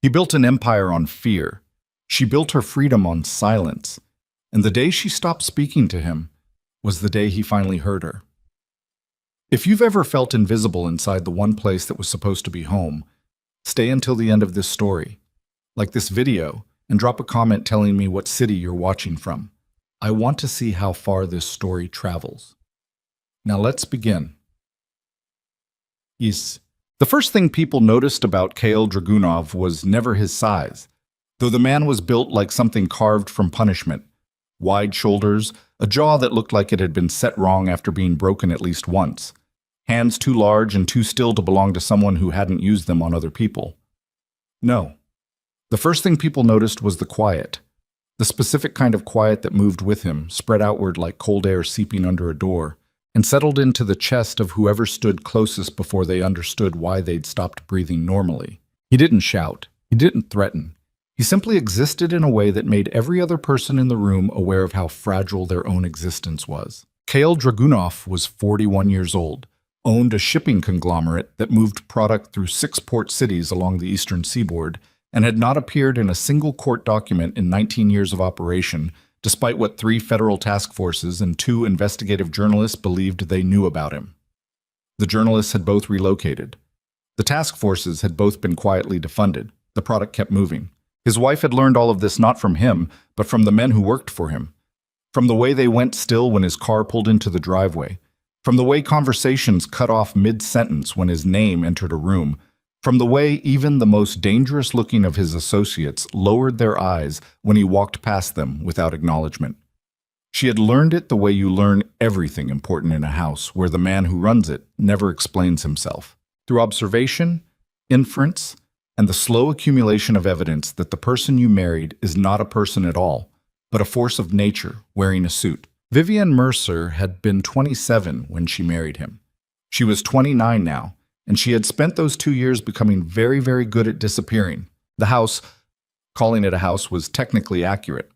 He built an empire on fear. She built her freedom on silence. And the day she stopped speaking to him was the day he finally heard her. If you've ever felt invisible inside the one place that was supposed to be home, stay until the end of this story, like this video, and drop a comment telling me what city you're watching from. I want to see how far this story travels. Now let's begin. Yes. The first thing people noticed about Kale Dragunov was never his size, though the man was built like something carved from punishment. Wide shoulders, a jaw that looked like it had been set wrong after being broken at least once, hands too large and too still to belong to someone who hadn't used them on other people. No. The first thing people noticed was the quiet, the specific kind of quiet that moved with him, spread outward like cold air seeping under a door, and settled into the chest of whoever stood closest before they understood why they'd stopped breathing normally. He didn't shout. He didn't threaten. He simply existed in a way that made every other person in the room aware of how fragile their own existence was. Kale Dragunov was 41 years old, owned a shipping conglomerate that moved product through 6 port cities along the eastern seaboard, and had not appeared in a single court document in 19 years of operation, despite what 3 federal task forces and 2 investigative journalists believed they knew about him. The journalists had both relocated. The task forces had both been quietly defunded. The product kept moving. His wife had learned all of this not from him, but from the men who worked for him. From the way they went still when his car pulled into the driveway. From the way conversations cut off mid-sentence when his name entered a room. From the way even the most dangerous-looking of his associates lowered their eyes when he walked past them without acknowledgement. She had learned it the way you learn everything important in a house where the man who runs it never explains himself. Through observation, inference, and the slow accumulation of evidence that the person you married is not a person at all, but a force of nature wearing a suit. Vivian Mercer had been 27 when she married him. She was 29 now, and she had spent those 2 years becoming very, very good at disappearing. The house, calling it a house, was technically accurate.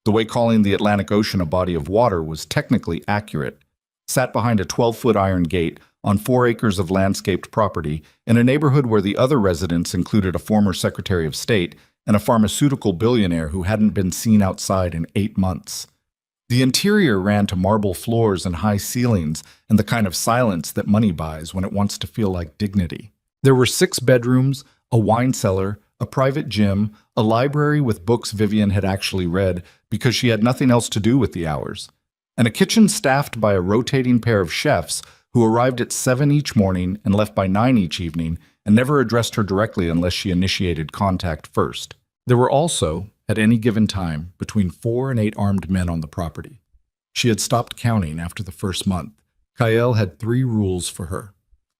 The way calling the Atlantic Ocean a body of water was technically accurate. Sat behind a 12-foot iron gate on 4 acres of landscaped property in a neighborhood where the other residents included a former Secretary of State and a pharmaceutical billionaire who hadn't been seen outside in 8 months. The interior ran to marble floors and high ceilings and the kind of silence that money buys when it wants to feel like dignity. There were 6 bedrooms, a wine cellar, a private gym, a library with books Vivian had actually read because she had nothing else to do with the hours, and a kitchen staffed by a rotating pair of chefs who arrived at 7 each morning and left by 9 each evening and never addressed her directly unless she initiated contact first. There were also, at any given time, between 4 and 8 armed men on the property. She had stopped counting after the first month. Kyle had 3 rules for her.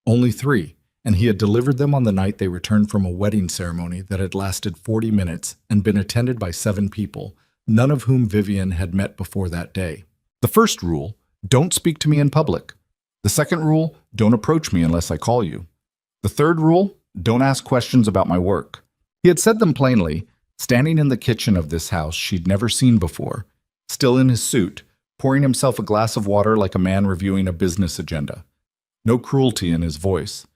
Only 3, and he had delivered them on the night they returned from a wedding ceremony that had lasted 40 minutes and been attended by 7 people, none of whom Vivian had met before that day. The first rule, don't speak to me in public. The second rule, don't approach me unless I call you. The third rule, don't ask questions about my work. He had said them plainly, standing in the kitchen of this house she'd never seen before, still in his suit, pouring himself a glass of water like a man reviewing a business agenda. No cruelty in his voice.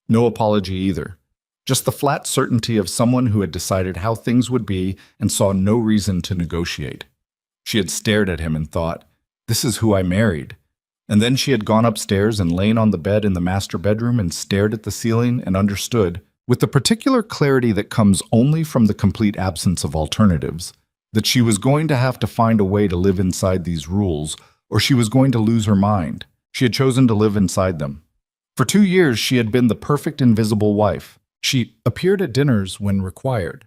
No apology either. Just the flat certainty of someone who had decided how things would be and saw no reason to negotiate. She had stared at him and thought, this is who I married. And then she had gone upstairs and lain on the bed in the master bedroom and stared at the ceiling and understood, with the particular clarity that comes only from the complete absence of alternatives, that she was going to have to find a way to live inside these rules, or she was going to lose her mind. She had chosen to live inside them. For 2 years, she had been the perfect invisible wife. She appeared at dinners when required,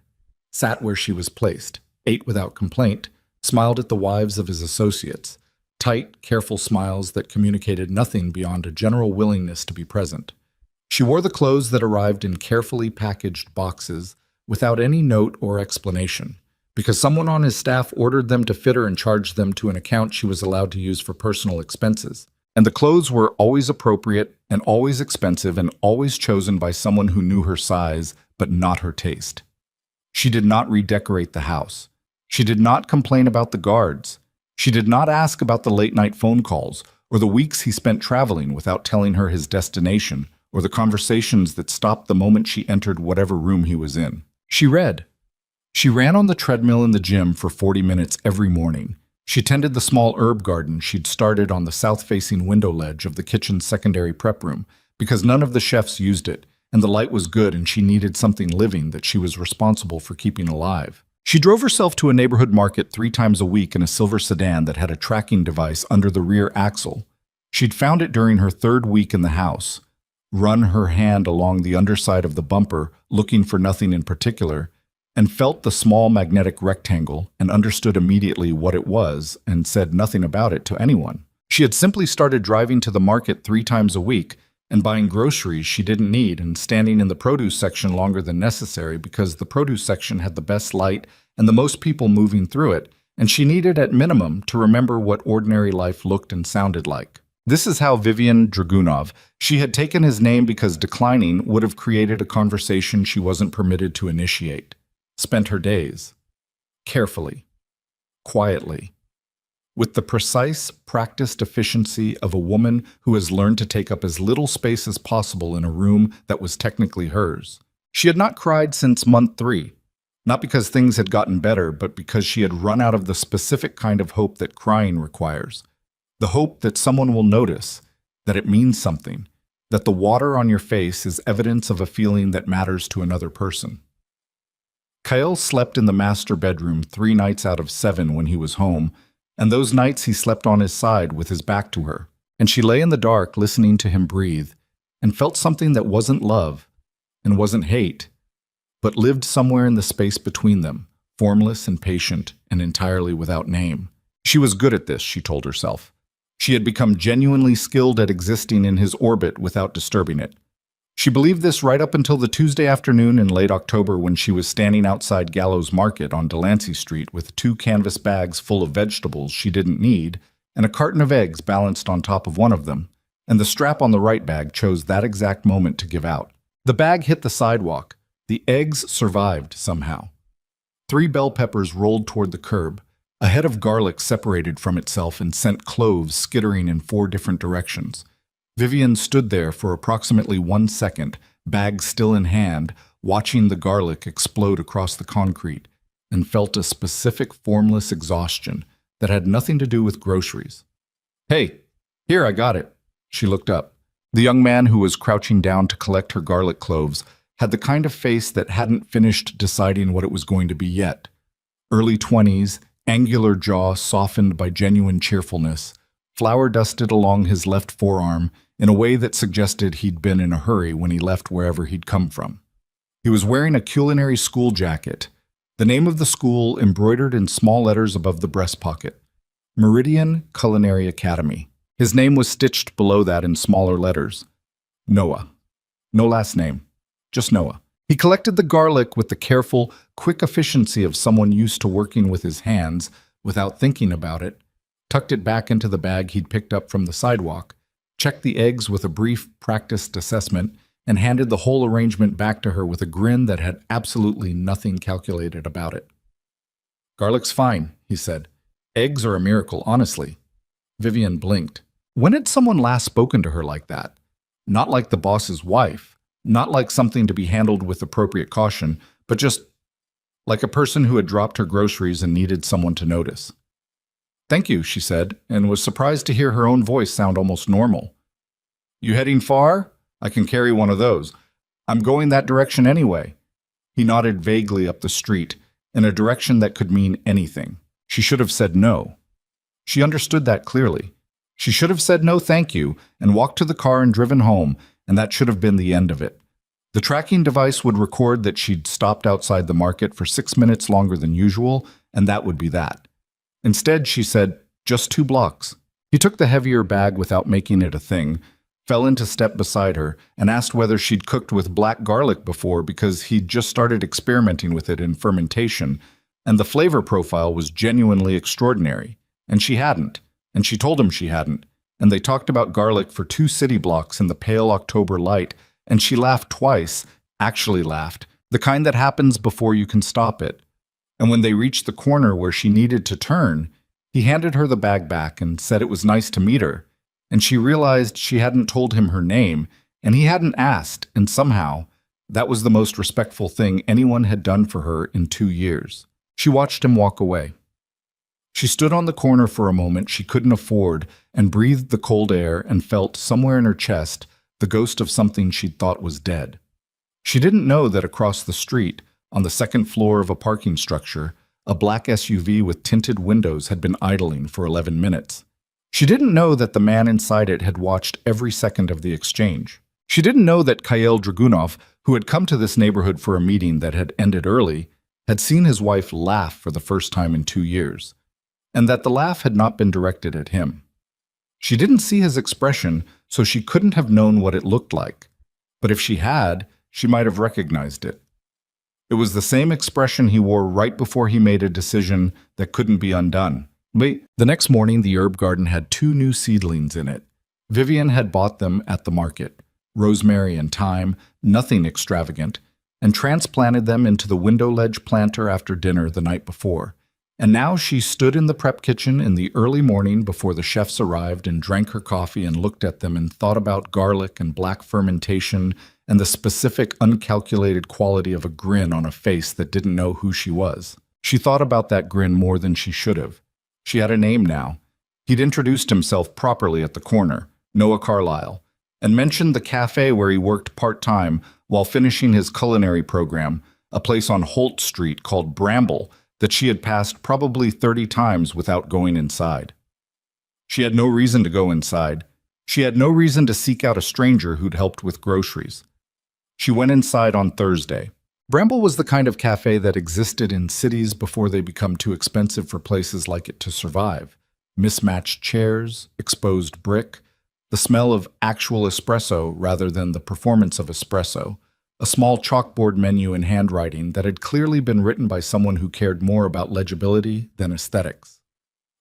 sat where she was placed, ate without complaint, smiled at the wives of his associates, tight, careful smiles that communicated nothing beyond a general willingness to be present. She wore the clothes that arrived in carefully packaged boxes without any note or explanation, because someone on his staff ordered them to fit her and charged them to an account she was allowed to use for personal expenses. And the clothes were always appropriate and always expensive and always chosen by someone who knew her size, but not her taste. She did not redecorate the house. She did not complain about the guards. She did not ask about the late-night phone calls or the weeks he spent traveling without telling her his destination or the conversations that stopped the moment she entered whatever room he was in. She read. She ran on the treadmill in the gym for 40 minutes every morning. She tended the small herb garden she'd started on the south-facing window ledge of the kitchen's secondary prep room because none of the chefs used it, and the light was good and she needed something living that she was responsible for keeping alive. She drove herself to a neighborhood market 3 times a week in a silver sedan that had a tracking device under the rear axle. She'd found it during her 3rd week in the house. Run her hand along the underside of the bumper, looking for nothing in particular, and felt the small magnetic rectangle and understood immediately what it was and said nothing about it to anyone. She had simply started driving to the market 3 times a week and buying groceries she didn't need and standing in the produce section longer than necessary because the produce section had the best light and the most people moving through it, and she needed at minimum to remember what ordinary life looked and sounded like. This is how Vivian Dragunov, she had taken his name because declining would have created a conversation she wasn't permitted to initiate, spent her days. Carefully. Quietly. With the precise, practiced efficiency of a woman who has learned to take up as little space as possible in a room that was technically hers. She had not cried since month 3, not because things had gotten better, but because she had run out of the specific kind of hope that crying requires. The hope that someone will notice, that it means something, that the water on your face is evidence of a feeling that matters to another person. Kyle slept in the master bedroom 3 nights out of 7 when he was home, and those nights he slept on his side with his back to her, and she lay in the dark listening to him breathe, and felt something that wasn't love, and wasn't hate, but lived somewhere in the space between them, formless and patient and entirely without name. She was good at this, she told herself. She had become genuinely skilled at existing in his orbit without disturbing it. She believed this right up until the Tuesday afternoon in late October when she was standing outside Gallows Market on Delancey Street with 2 canvas bags full of vegetables she didn't need and a carton of eggs balanced on top of one of them, and the strap on the right bag chose that exact moment to give out. The bag hit the sidewalk. The eggs survived somehow. 3 bell peppers rolled toward the curb. A head of garlic separated from itself and sent cloves skittering in 4 different directions. Vivian stood there for approximately 1 second, bag still in hand, watching the garlic explode across the concrete, and felt a specific formless exhaustion that had nothing to do with groceries. "Hey, here, I got it." She looked up. The young man who was crouching down to collect her garlic cloves had the kind of face that hadn't finished deciding what it was going to be yet. Early 20s, angular jaw softened by genuine cheerfulness, flour dusted along his left forearm in a way that suggested he'd been in a hurry when he left wherever he'd come from. He was wearing a culinary school jacket, the name of the school embroidered in small letters above the breast pocket, Meridian Culinary Academy. His name was stitched below that in smaller letters. Noah. No last name, just Noah. He collected the garlic with the careful, quick efficiency of someone used to working with his hands without thinking about it, tucked it back into the bag he'd picked up from the sidewalk, checked the eggs with a brief, practiced assessment, and handed the whole arrangement back to her with a grin that had absolutely nothing calculated about it. "Garlic's fine," he said. "Eggs are a miracle, honestly." Vivian blinked. When had someone last spoken to her like that? Not like the boss's wife. Not like something to be handled with appropriate caution, but just like a person who had dropped her groceries and needed someone to notice. "Thank you," she said, and was surprised to hear her own voice sound almost normal. "You heading far? I can carry one of those. I'm going that direction anyway." He nodded vaguely up the street, in a direction that could mean anything. She should have said no. She understood that clearly. She should have said no thank you and walked to the car and driven home, and that should have been the end of it. The tracking device would record that she'd stopped outside the market for 6 minutes longer than usual, and that would be that. Instead, she said, "Just 2 blocks." He took the heavier bag without making it a thing, fell into step beside her, and asked whether she'd cooked with black garlic before because he'd just started experimenting with it in fermentation, and the flavor profile was genuinely extraordinary. And she hadn't, and she told him she hadn't, and they talked about garlic for 2 city blocks in the pale October light, and she laughed twice, actually laughed, the kind that happens before you can stop it. And when they reached the corner where she needed to turn, he handed her the bag back and said it was nice to meet her, and she realized she hadn't told him her name, and he hadn't asked, and somehow, That was the most respectful thing anyone had done for her in 2 years. She watched him walk away. She stood on the corner for a moment she couldn't afford and breathed the cold air and felt, somewhere in her chest, the ghost of something she'd thought was dead. She didn't know that across the street, on the second floor of a parking structure, a black SUV with tinted windows had been idling for 11 minutes. She didn't know that the man inside it had watched every second of the exchange. She didn't know that Kyle Dragunov, who had come to this neighborhood for a meeting that had ended early, had seen his wife laugh for the first time in 2 years, and that the laugh had not been directed at him. She didn't see his expression, so she couldn't have known what it looked like. But if she had, she might have recognized it. It was the same expression he wore right before he made a decision that couldn't be undone. The next morning, the herb garden had 2 new seedlings in it. Vivian had bought them at the market, rosemary and thyme, nothing extravagant, and transplanted them into the window ledge planter after dinner the night before. And now she stood in the prep kitchen in the early morning before the chefs arrived and drank her coffee and looked at them and thought about garlic and black fermentation and the specific uncalculated quality of a grin on a face that didn't know who she was. She thought about that grin more than she should have. She had a name now. He'd introduced himself properly at the corner, Noah Carlyle, and mentioned the cafe where he worked part-time while finishing his culinary program, a place on Holt Street called Bramble that she had passed probably 30 times without going inside. She had no reason to go inside. She had no reason to seek out a stranger who'd helped with groceries. She went inside on Thursday. Bramble was the kind of cafe that existed in cities before they become too expensive for places like it to survive. Mismatched chairs, exposed brick, the smell of actual espresso rather than the performance of espresso, a small chalkboard menu in handwriting that had clearly been written by someone who cared more about legibility than aesthetics.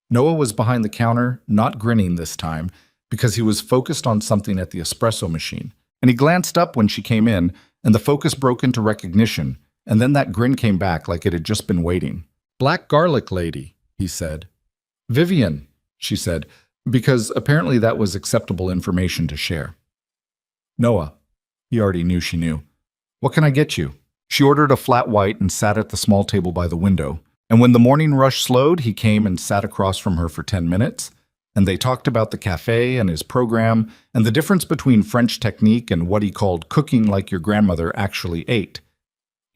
Noah was behind the counter, not grinning this time, because he was focused on something at the espresso machine, and he glanced up when she came in, and the focus broke into recognition, and then that grin came back like it had just been waiting. "Black garlic lady," he said. "Vivian," she said, because apparently that was acceptable information to share. "Noah." He already knew she knew. "What can I get you?" She ordered a flat white and sat at the small table by the window, and when the morning rush slowed, he came and sat across from her for 10 minutes, and they talked about the cafe and his program and the difference between French technique and what he called cooking like your grandmother actually ate.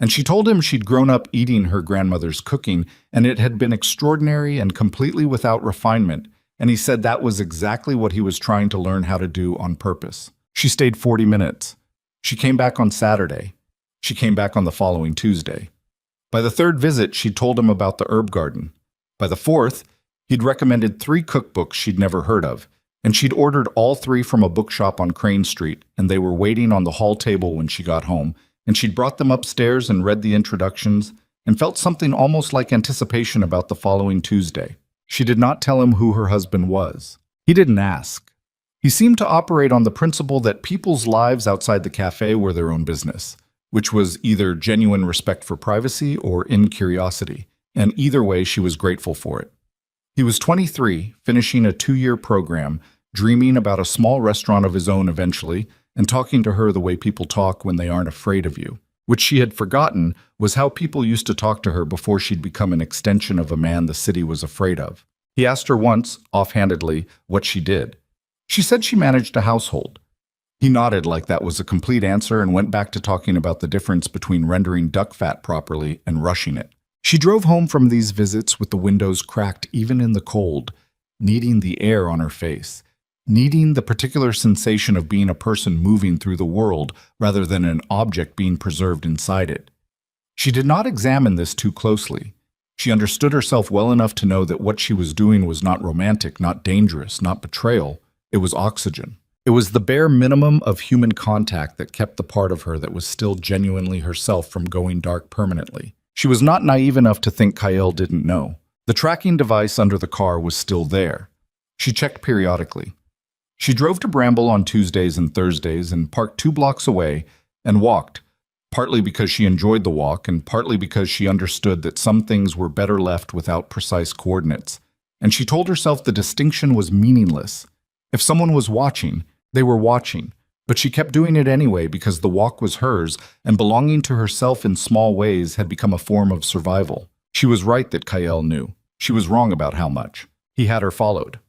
And she told him she'd grown up eating her grandmother's cooking, and it had been extraordinary and completely without refinement, and he said that was exactly what he was trying to learn how to do on purpose. She stayed 40 minutes. She came back on Saturday. She came back on the following Tuesday. By the 3rd visit, she told him about the herb garden. By the 4th, he'd recommended 3 cookbooks she'd never heard of, and she'd ordered all 3 from a bookshop on Crane Street, and they were waiting on the hall table when she got home, and she'd brought them upstairs and read the introductions, and felt something almost like anticipation about the following Tuesday. She did not tell him who her husband was. He didn't ask. He seemed to operate on the principle that people's lives outside the cafe were their own business, which was either genuine respect for privacy or incuriosity, and either way she was grateful for it. He was 23, finishing a 2-year program, dreaming about a small restaurant of his own eventually, and talking to her the way people talk when they aren't afraid of you, which she had forgotten was how people used to talk to her before she'd become an extension of a man the city was afraid of. He asked her once, offhandedly, what she did. She said she managed a household. He nodded like that was a complete answer and went back to talking about the difference between rendering duck fat properly and rushing it. She drove home from these visits with the windows cracked even in the cold, needing the air on her face, needing the particular sensation of being a person moving through the world rather than an object being preserved inside it. She did not examine this too closely. She understood herself well enough to know that what she was doing was not romantic, not dangerous, not betrayal. It was oxygen. It was the bare minimum of human contact that kept the part of her that was still genuinely herself from going dark permanently. She was not naive enough to think Kyle didn't know. The tracking device under the car was still there. She checked periodically. She drove to Bramble on Tuesdays and Thursdays and parked 2 blocks away and walked, partly because she enjoyed the walk and partly because she understood that some things were better left without precise coordinates. And she told herself the distinction was meaningless. If someone was watching, they were watching, But she kept doing it anyway because the walk was hers, and belonging to herself in small ways had become a form of survival. She was right that Kyle knew. She was wrong about how much. He had her followed.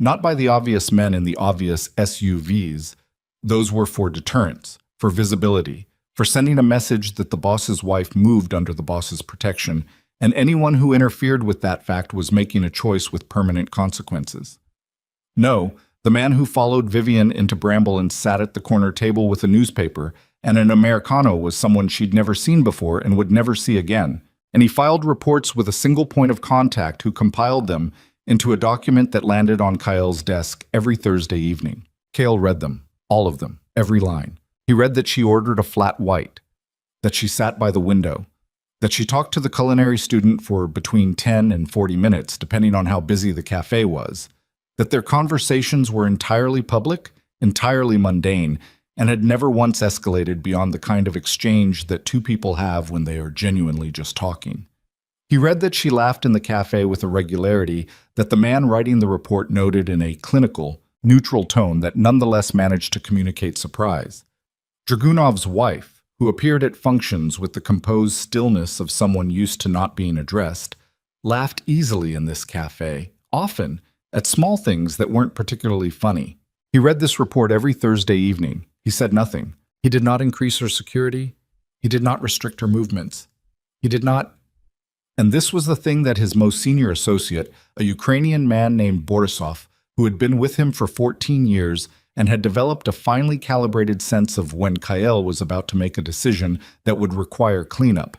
Not by the obvious men in the obvious SUVs. Those were for deterrence, for visibility, for sending a message that the boss's wife moved under the boss's protection, and anyone who interfered with that fact was making a choice with permanent consequences. No, the man who followed Vivian into Bramble and sat at the corner table with a newspaper and an Americano was someone she'd never seen before and would never see again, and he filed reports with a single point of contact who compiled them into a document that landed on Kyle's desk every Thursday evening. Kyle read them, all of them, every line. He read that she ordered a flat white, that she sat by the window, that she talked to the culinary student for between 10 and 40 minutes, depending on how busy the cafe was, that their conversations were entirely public, entirely mundane, and had never once escalated beyond the kind of exchange that two people have when they are genuinely just talking. He read that she laughed in the cafe with a regularity that the man writing the report noted in a clinical, neutral tone that nonetheless managed to communicate surprise. Dragunov's wife, who appeared at functions with the composed stillness of someone used to not being addressed, laughed easily in this cafe, often, at small things that weren't particularly funny. He read this report every Thursday evening. He said nothing. He did not increase her security. He did not restrict her movements. He did not... And this was the thing that his most senior associate, a Ukrainian man named Borisov, who had been with him for 14 years and had developed a finely calibrated sense of when Kyle was about to make a decision that would require cleanup.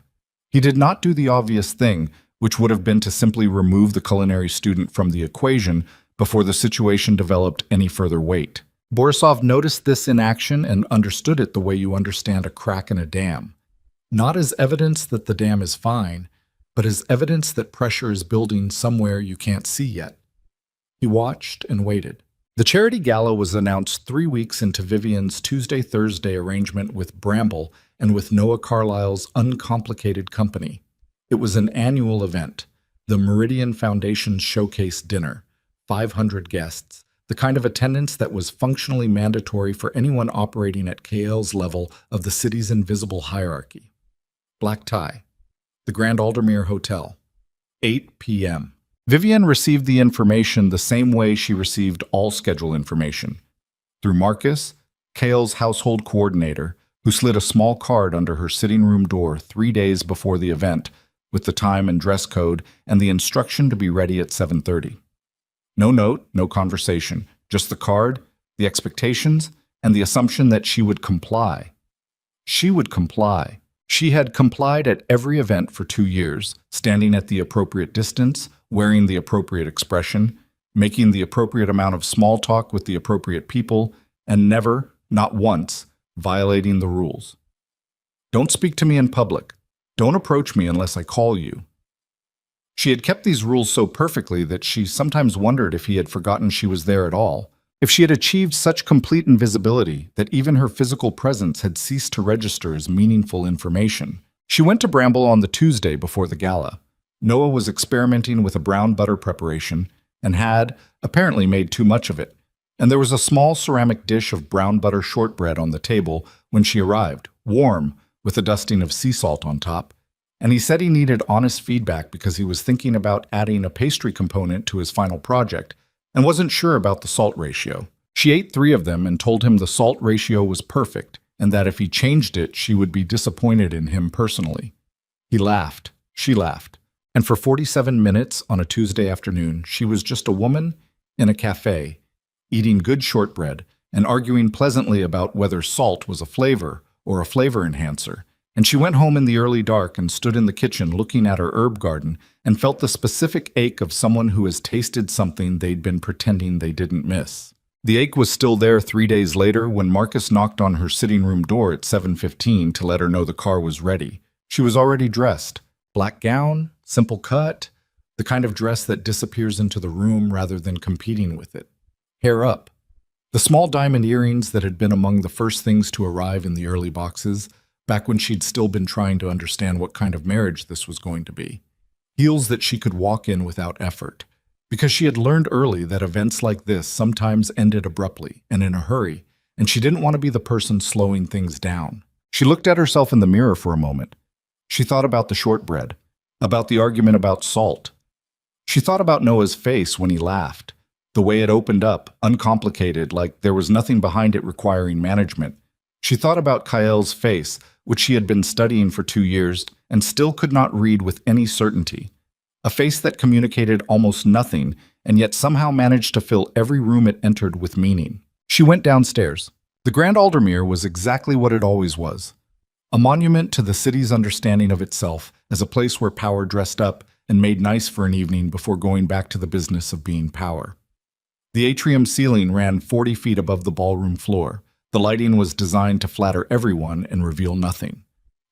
He did not do the obvious thing, which would have been to simply remove the culinary student from the equation before the situation developed any further weight. Borisov noticed this in action and understood it the way you understand a crack in a dam. Not as evidence that the dam is fine, but as evidence that pressure is building somewhere you can't see yet. He watched and waited. The charity gala was announced 3 weeks into Vivian's Tuesday-Thursday arrangement with Bramble and with Noah Carlyle's uncomplicated company. It was an annual event, the Meridian Foundation's showcase dinner, 500 guests, the kind of attendance that was functionally mandatory for anyone operating at KL's level of the city's invisible hierarchy. Black tie. The Grand Aldermere Hotel. 8 p.m. Vivian received the information the same way she received all schedule information, through Marcus, KL's household coordinator, who slid a small card under her sitting room door 3 days before the event, with the time and dress code and the instruction to be ready at 7:30. No note, no conversation, just the card, the expectations, and the assumption that she would comply. She would comply. She had complied at every event for 2 years, standing at the appropriate distance, wearing the appropriate expression, making the appropriate amount of small talk with the appropriate people, and never, not once, violating the rules. Don't speak to me in public. Don't approach me unless I call you. She had kept these rules so perfectly that she sometimes wondered if he had forgotten she was there at all, if she had achieved such complete invisibility that even her physical presence had ceased to register as meaningful information. She went to Bramble on the Tuesday before the gala. Noah was experimenting with a brown butter preparation and had, apparently, made too much of it, and there was a small ceramic dish of brown butter shortbread on the table when she arrived, warm, with a dusting of sea salt on top, and he said he needed honest feedback because he was thinking about adding a pastry component to his final project and wasn't sure about the salt ratio. She ate 3 of them and told him the salt ratio was perfect and that if he changed it, she would be disappointed in him personally. He laughed. She laughed. And for 47 minutes on a Tuesday afternoon, she was just a woman in a cafe, eating good shortbread and arguing pleasantly about whether salt was a flavor or a flavor enhancer. And she went home in the early dark and stood in the kitchen looking at her herb garden and felt the specific ache of someone who has tasted something they'd been pretending they didn't miss. The ache was still there 3 days later when Marcus knocked on her sitting room door at 7:15 to let her know the car was ready. She was already dressed. Black gown, simple cut, the kind of dress that disappears into the room rather than competing with it. Hair up. The small diamond earrings that had been among the first things to arrive in the early boxes, back when she'd still been trying to understand what kind of marriage this was going to be. Heels that she could walk in without effort, because she had learned early that events like this sometimes ended abruptly and in a hurry, and she didn't want to be the person slowing things down. She looked at herself in the mirror for a moment. She thought about the shortbread, about the argument about salt. She thought about Noah's face when he laughed, the way it opened up, uncomplicated, like there was nothing behind it requiring management. She thought about Kael's face, which she had been studying for 2 years and still could not read with any certainty. A face that communicated almost nothing and yet somehow managed to fill every room it entered with meaning. She went downstairs. The Grand Aldermere was exactly what it always was. A monument to the city's understanding of itself as a place where power dressed up and made nice for an evening before going back to the business of being power. The atrium ceiling ran 40 feet above the ballroom floor. The lighting was designed to flatter everyone and reveal nothing.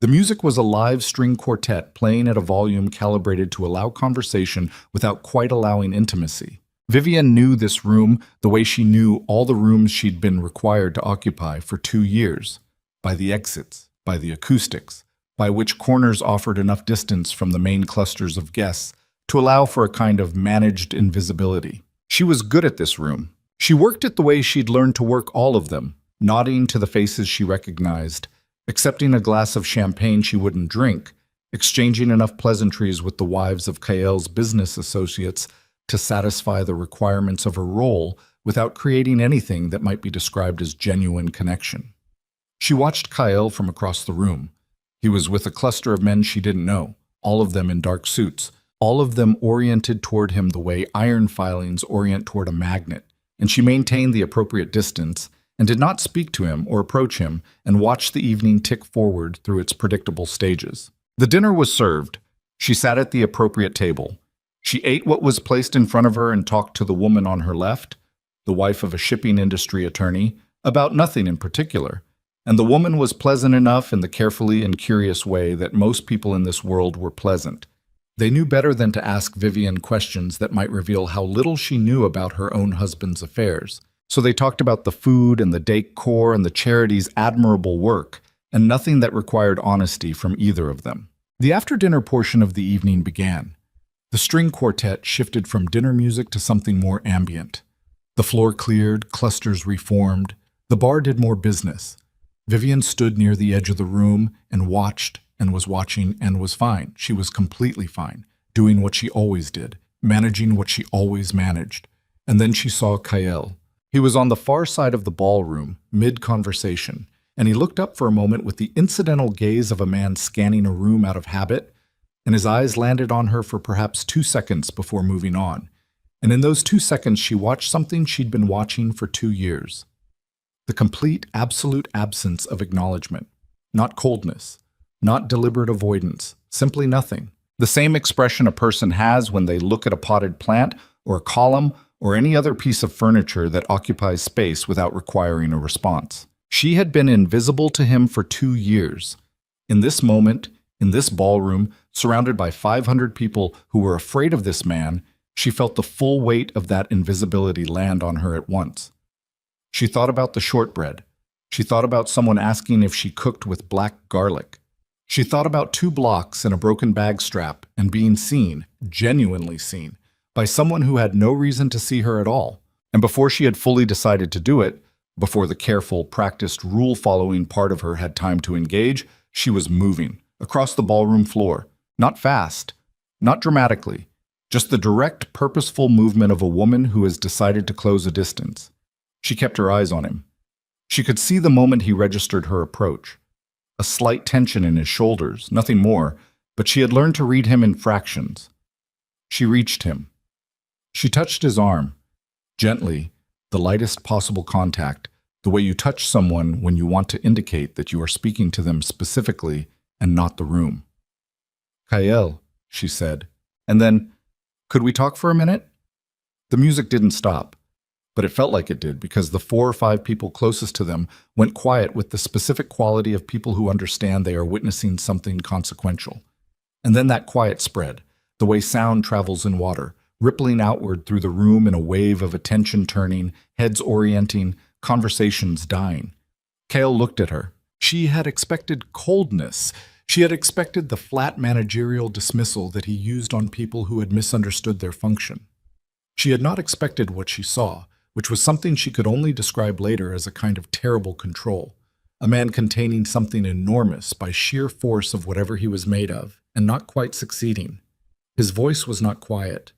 The music was a live string quartet playing at a volume calibrated to allow conversation without quite allowing intimacy. Vivian knew this room the way she knew all the rooms she'd been required to occupy for 2 years, by the exits, by the acoustics, by which corners offered enough distance from the main clusters of guests to allow for a kind of managed invisibility. She was good at this room. She worked it the way she'd learned to work all of them, nodding to the faces she recognized, accepting a glass of champagne she wouldn't drink, exchanging enough pleasantries with the wives of Kael's business associates to satisfy the requirements of her role without creating anything that might be described as genuine connection. She watched Kael from across the room. He was with a cluster of men she didn't know, all of them in dark suits, all of them oriented toward him the way iron filings orient toward a magnet, and she maintained the appropriate distance and did not speak to him or approach him and watched the evening tick forward through its predictable stages. The dinner was served. She sat at the appropriate table. She ate what was placed in front of her and talked to the woman on her left, the wife of a shipping industry attorney, about nothing in particular. And the woman was pleasant enough in the carefully and curious way that most people in this world were pleasant. They knew better than to ask Vivian questions that might reveal how little she knew about her own husband's affairs. So they talked about the food and the decor and the charity's admirable work, and nothing that required honesty from either of them. The after-dinner portion of the evening began. The string quartet shifted from dinner music to something more ambient. The floor cleared, clusters reformed. The bar did more business. Vivian stood near the edge of the room and watched and was watching and was fine. She was completely fine, doing what she always did, managing what she always managed. And then she saw Kael. He was on the far side of the ballroom, mid-conversation, and he looked up for a moment with the incidental gaze of a man scanning a room out of habit, and his eyes landed on her for perhaps 2 seconds before moving on. And in those 2 seconds, she watched something she'd been watching for 2 years. The complete, absolute absence of acknowledgement. Not coldness, not deliberate avoidance, simply nothing. The same expression a person has when they look at a potted plant or a column or any other piece of furniture that occupies space without requiring a response. She had been invisible to him for 2 years. In this moment, in this ballroom, surrounded by 500 people who were afraid of this man, she felt the full weight of that invisibility land on her at once. She thought about the shortbread. She thought about someone asking if she cooked with black garlic. She thought about 2 blocks and a broken bag strap and being seen, genuinely seen, by someone who had no reason to see her at all. And before she had fully decided to do it, before the careful, practiced, rule-following part of her had time to engage, she was moving across the ballroom floor. Not fast, not dramatically, just the direct, purposeful movement of a woman who has decided to close a distance. She kept her eyes on him. She could see the moment he registered her approach. A slight tension in his shoulders, nothing more, but she had learned to read him in fractions. She reached him. She touched his arm, gently, the lightest possible contact, the way you touch someone when you want to indicate that you are speaking to them specifically and not the room. "Kael," she said, and then, "Could we talk for a minute?" The music didn't stop, but it felt like it did because the 4 or 5 people closest to them went quiet with the specific quality of people who understand they are witnessing something consequential. And then that quiet spread, the way sound travels in water, rippling outward through the room in a wave of attention turning, heads orienting, conversations dying. Kael looked at her. She had expected coldness. She had expected the flat managerial dismissal that he used on people who had misunderstood their function. She had not expected what she saw, which was something she could only describe later as a kind of terrible control. A man containing something enormous by sheer force of whatever he was made of, and not quite succeeding. His voice was not quiet.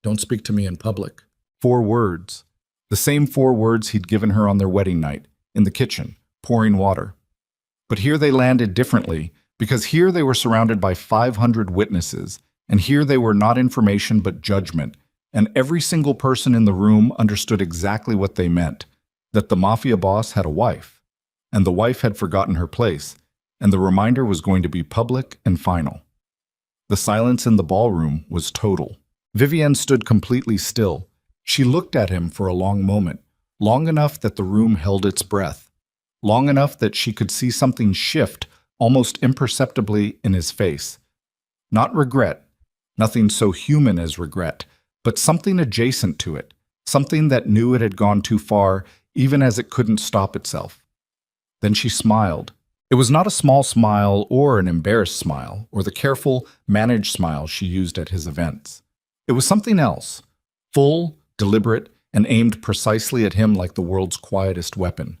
"Don't speak to me in public." 4 words. The same 4 words he'd given her on their wedding night, in the kitchen, pouring water. But here they landed differently, because here they were surrounded by 500 witnesses, and here they were not information but judgment, and every single person in the room understood exactly what they meant, that the Mafia Boss had a wife, and the wife had forgotten her place, and the reminder was going to be public and final. The silence in the ballroom was total. Vivienne stood completely still. She looked at him for a long moment, long enough that the room held its breath, long enough that she could see something shift almost imperceptibly in his face. Not regret, nothing so human as regret, but something adjacent to it, something that knew it had gone too far, even as it couldn't stop itself. Then she smiled. It was not a small smile or an embarrassed smile or the careful, managed smile she used at his events. It was something else, full, deliberate, and aimed precisely at him like the world's quietest weapon.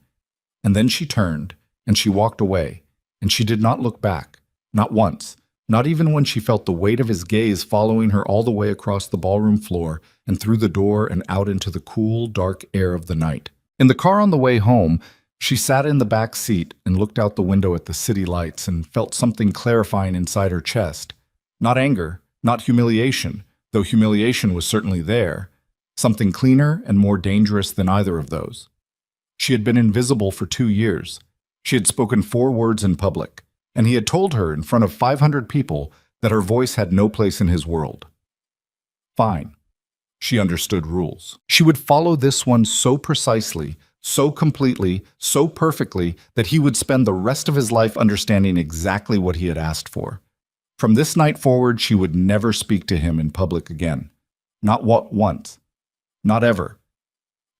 And then she turned, and she walked away, and she did not look back, not once, not even when she felt the weight of his gaze following her all the way across the ballroom floor and through the door and out into the cool, dark air of the night. In the car on the way home, she sat in the back seat and looked out the window at the city lights and felt something clarifying inside her chest. Not anger, not humiliation, though humiliation was certainly there. Something cleaner and more dangerous than either of those. She had been invisible for 2 years. She had spoken 4 words in public, and he had told her in front of 500 people that her voice had no place in his world. Fine. She understood rules. She would follow this one so precisely, so completely, so perfectly that he would spend the rest of his life understanding exactly what he had asked for. From this night forward, she would never speak to him in public again. Not once. Not ever.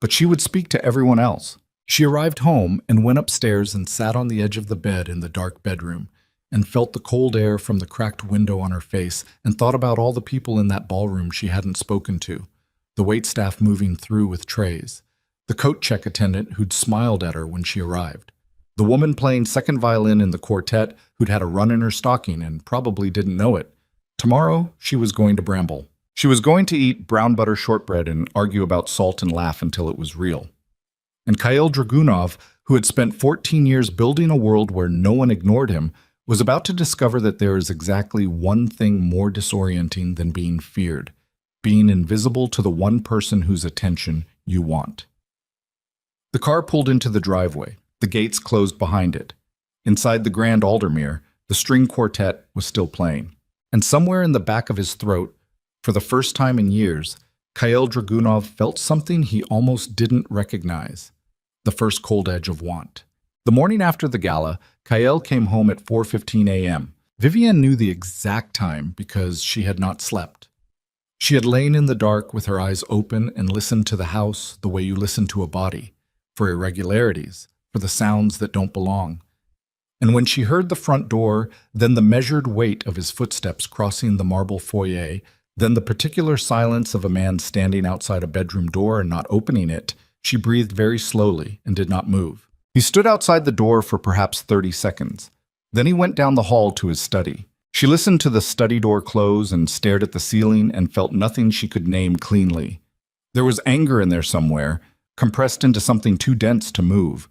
But she would speak to everyone else. She arrived home and went upstairs and sat on the edge of the bed in the dark bedroom and felt the cold air from the cracked window on her face and thought about all the people in that ballroom she hadn't spoken to, the waitstaff moving through with trays, the coat check attendant who'd smiled at her when she arrived, the woman playing second violin in the quartet who'd had a run in her stocking and probably didn't know it. Tomorrow, she was going to Bramble. She was going to eat brown butter shortbread and argue about salt and laugh until it was real. And Kyle Dragunov, who had spent 14 years building a world where no one ignored him, was about to discover that there is exactly one thing more disorienting than being feared, being invisible to the one person whose attention you want. The car pulled into the driveway. The gates closed behind it. Inside the Grand Aldermere, the string quartet was still playing. And somewhere in the back of his throat, for the first time in years, Kyle Dragunov felt something he almost didn't recognize. The first cold edge of want. The morning after the gala, Kyle came home at 4:15 a.m. Vivienne knew the exact time because she had not slept. She had lain in the dark with her eyes open and listened to the house the way you listen to a body, for irregularities, for the sounds that don't belong. And when she heard the front door, then the measured weight of his footsteps crossing the marble foyer, then the particular silence of a man standing outside a bedroom door and not opening it, she breathed very slowly and did not move. He stood outside the door for perhaps 30 seconds. Then he went down the hall to his study. She listened to the study door close and stared at the ceiling and felt nothing she could name cleanly. There was anger in there somewhere, compressed into something too dense to move.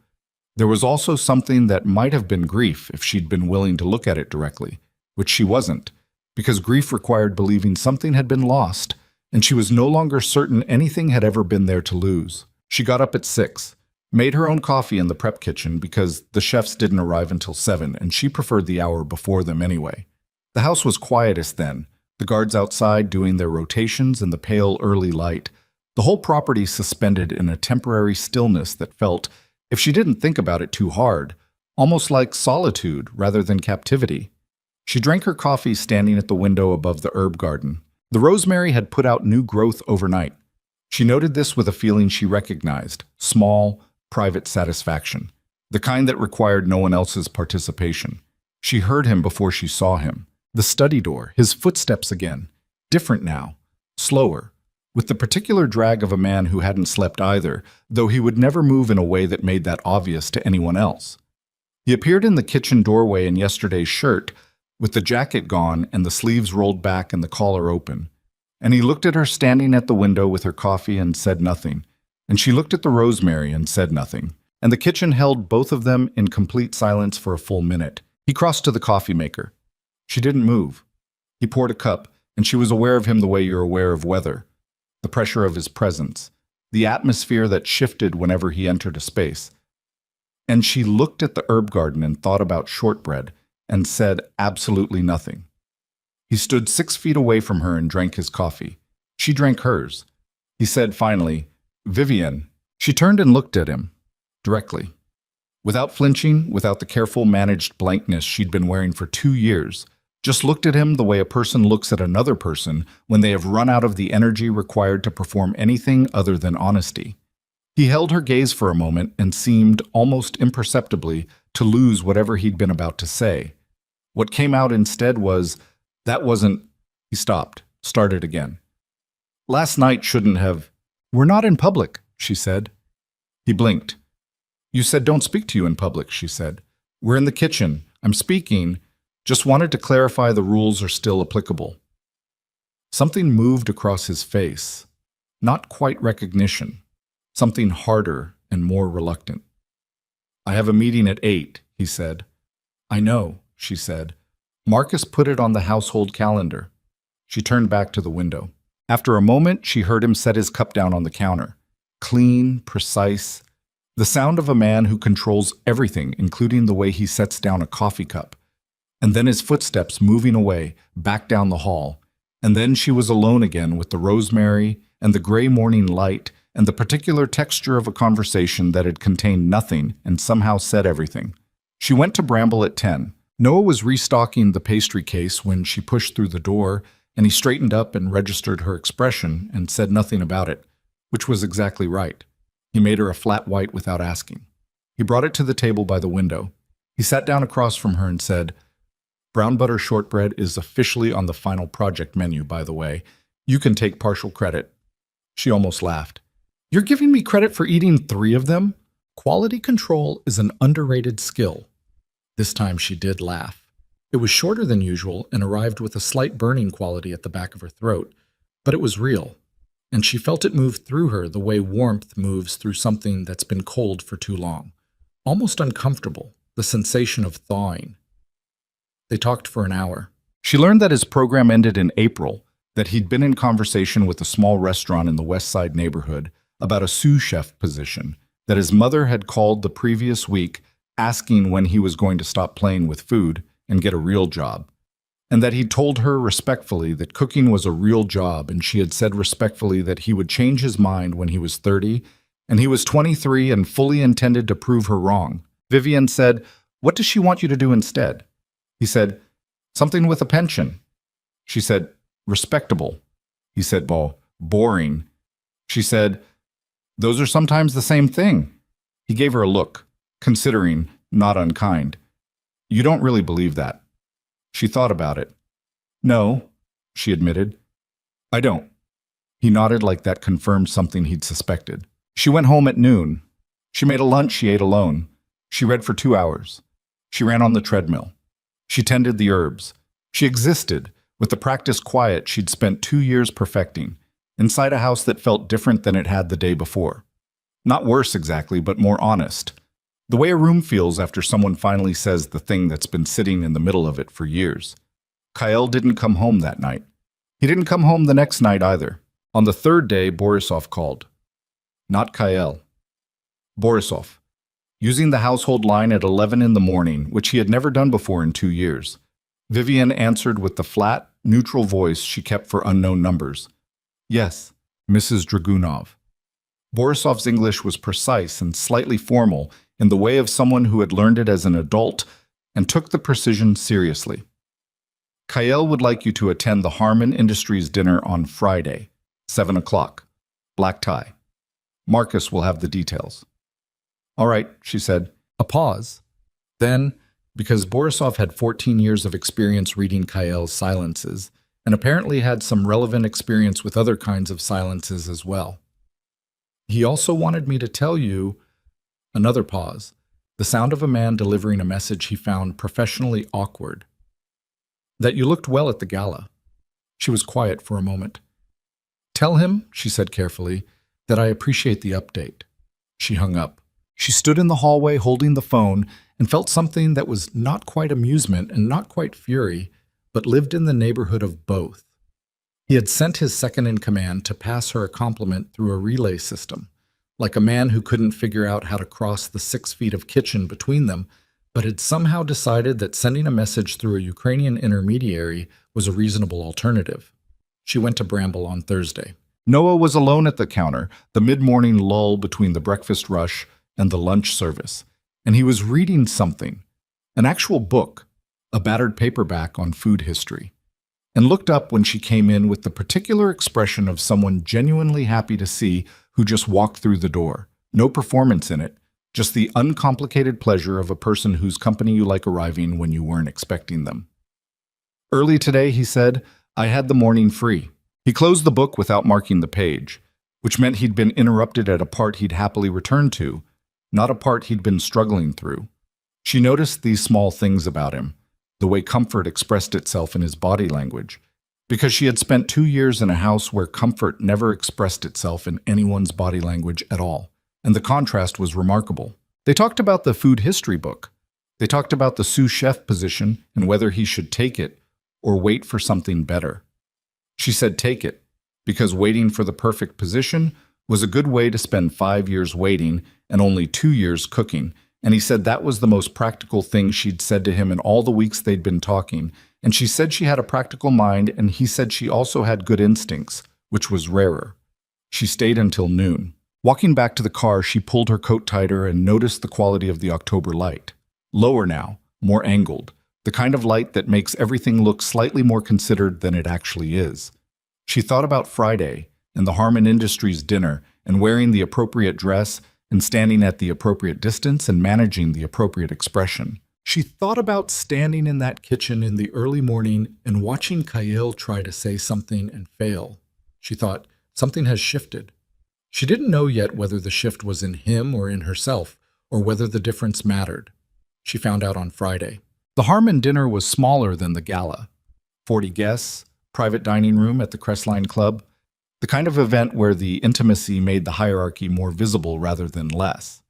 There was also something that might have been grief if she'd been willing to look at it directly, which she wasn't, because grief required believing something had been lost, and she was no longer certain anything had ever been there to lose. She got up at 6, made her own coffee in the prep kitchen because the chefs didn't arrive until 7, and she preferred the hour before them anyway. The house was quietest then, the guards outside doing their rotations in the pale early light, the whole property suspended in a temporary stillness that felt, if she didn't think about it too hard, almost like solitude rather than captivity. She drank her coffee standing at the window above the herb garden. The rosemary had put out new growth overnight. She noted this with a feeling she recognized, small, private satisfaction, the kind that required no one else's participation. She heard him before she saw him. The study door, his footsteps again, different now, slower, with the particular drag of a man who hadn't slept either, though he would never move in a way that made that obvious to anyone else. He appeared in the kitchen doorway in yesterday's shirt, with the jacket gone and the sleeves rolled back and the collar open. And he looked at her standing at the window with her coffee and said nothing. And she looked at the rosemary and said nothing. And the kitchen held both of them in complete silence for a full minute. He crossed to the coffee maker. She didn't move. He poured a cup, and she was aware of him the way you're aware of weather. The pressure of his presence, the atmosphere that shifted whenever he entered a space. And she looked at the herb garden and thought about shortbread and said absolutely nothing. He stood 6 feet away from her and drank his coffee. She drank hers. He said finally, "Vivian." She turned and looked at him, directly. Without flinching, without the careful, managed blankness she'd been wearing for 2 years, just looked at him the way a person looks at another person when they have run out of the energy required to perform anything other than honesty. He held her gaze for a moment and seemed, almost imperceptibly, to lose whatever he'd been about to say. What came out instead was, "That wasn't—" He stopped, started again. "Last night shouldn't have—" "We're not in public," she said. He blinked. "You said don't speak to you in public," she said. "We're in the kitchen. I'm speaking. Just wanted to clarify the rules are still applicable." Something moved across his face. Not quite recognition. Something harder and more reluctant. "I have a meeting at 8, he said. "I know," she said. "Marcus put it on the household calendar." She turned back to the window. After a moment, she heard him set his cup down on the counter. Clean, precise. The sound of a man who controls everything, including the way he sets down a coffee cup. And then his footsteps moving away, back down the hall. And then she was alone again with the rosemary and the gray morning light and the particular texture of a conversation that had contained nothing and somehow said everything. She went to Bramble at 10. Noah was restocking the pastry case when she pushed through the door, and he straightened up and registered her expression and said nothing about it, which was exactly right. He made her a flat white without asking. He brought it to the table by the window. He sat down across from her and said, "Brown butter shortbread is officially on the final project menu, by the way. You can take partial credit." She almost laughed. "You're giving me credit for eating 3 of them? Quality control is an underrated skill." This time she did laugh. It was shorter than usual and arrived with a slight burning quality at the back of her throat, but it was real. And she felt it move through her the way warmth moves through something that's been cold for too long. Almost uncomfortable, the sensation of thawing. They talked for an hour. She learned that his program ended in April, that he'd been in conversation with a small restaurant in the West Side neighborhood about a sous chef position, that his mother had called the previous week asking when he was going to stop playing with food and get a real job. And that he'd told her respectfully that cooking was a real job, and she had said respectfully that he would change his mind when he was 30, and he was 23 and fully intended to prove her wrong. Vivian said, "What does she want you to do instead?" He said, "Something with a pension." She said, "Respectable." He said, "Boring." She said, "Those are sometimes the same thing." He gave her a look, considering, not unkind. "You don't really believe that." She thought about it. "No," she admitted. "I don't." He nodded like that confirmed something he'd suspected. She went home at noon. She made a lunch she ate alone. She read for 2 hours. She ran on the treadmill. She tended the herbs. She existed, with the practice quiet she'd spent 2 years perfecting, inside a house that felt different than it had the day before. Not worse exactly, but more honest. The way a room feels after someone finally says the thing that's been sitting in the middle of it for years. Kyle didn't come home that night. He didn't come home the next night either. On the 3rd day, Borisov called. Not Kyle. Borisov. Using the household line at 11 in the morning, which he had never done before in 2 years. Vivian answered with the flat, neutral voice she kept for unknown numbers. "Yes, Mrs. Dragunov." Borisov's English was precise and slightly formal, in the way of someone who had learned it as an adult and took the precision seriously. "Kyle would like you to attend the Harmon Industries dinner on Friday, 7 o'clock. Black tie. Marcus will have the details." "All right," she said. A pause. Then, because Borisov had 14 years of experience reading Kyle's silences, and apparently had some relevant experience with other kinds of silences as well. He also wanted me to tell you, another pause, the sound of a man delivering a message he found professionally awkward, that you looked well at the gala. She was quiet for a moment. Tell him, she said carefully, that I appreciate the update. She hung up. She stood in the hallway holding the phone and felt something that was not quite amusement and not quite fury, but lived in the neighborhood of both. He had sent his second-in-command to pass her a compliment through a relay system, like a man who couldn't figure out how to cross the 6 feet of kitchen between them, but had somehow decided that sending a message through a Ukrainian intermediary was a reasonable alternative. She went to Bramble on Thursday. Noah was alone at the counter, the mid-morning lull between the breakfast rush and the lunch service, and he was reading something, an actual book, a battered paperback on food history, and looked up when she came in with the particular expression of someone genuinely happy to see who just walked through the door. No performance in it, just the uncomplicated pleasure of a person whose company you like arriving when you weren't expecting them. Early today, he said, I had the morning free. He closed the book without marking the page, which meant he'd been interrupted at a part he'd happily returned to, not a part he'd been struggling through. She noticed these small things about him, the way comfort expressed itself in his body language, because she had spent 2 years in a house where comfort never expressed itself in anyone's body language at all, and the contrast was remarkable. They talked about the food history book. They talked about the sous chef position and whether he should take it or wait for something better. She said take it, because waiting for the perfect position was a good way to spend 5 years waiting and only 2 years cooking, and he said that was the most practical thing she'd said to him in all the weeks they'd been talking, and she said she had a practical mind, and he said she also had good instincts, which was rarer. She stayed until noon. Walking back to the car, she pulled her coat tighter and noticed the quality of the October light. Lower now, more angled, the kind of light that makes everything look slightly more considered than it actually is. She thought about Friday and the Harmon Industries dinner and wearing the appropriate dress and standing at the appropriate distance and managing the appropriate expression. She thought about standing in that kitchen in the early morning and watching Kyle try to say something and fail. She thought, something has shifted. She didn't know yet whether the shift was in him or in herself, or whether the difference mattered. She found out on Friday. The Harmon dinner was smaller than the gala. 40 guests, private dining room at the Crestline Club, the kind of event where the intimacy made the hierarchy more visible rather than less.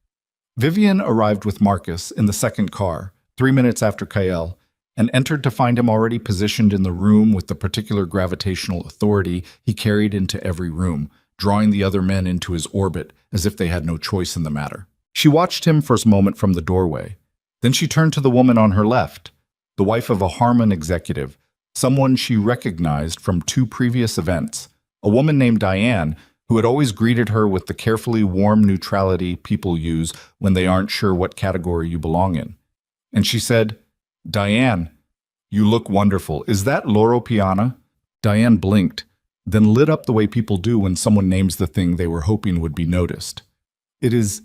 Vivian arrived with Marcus in the second car, 3 minutes after Kyle, and entered to find him already positioned in the room with the particular gravitational authority he carried into every room, drawing the other men into his orbit as if they had no choice in the matter. She watched him for a moment from the doorway. Then she turned to the woman on her left, the wife of a Harmon executive, someone she recognized from 2 previous events, a woman named Diane, who had always greeted her with the carefully warm neutrality people use when they aren't sure what category you belong in. And she said, Diane, you look wonderful. Is that Loro Piana? Diane blinked, then lit up the way people do when someone names the thing they were hoping would be noticed. It is,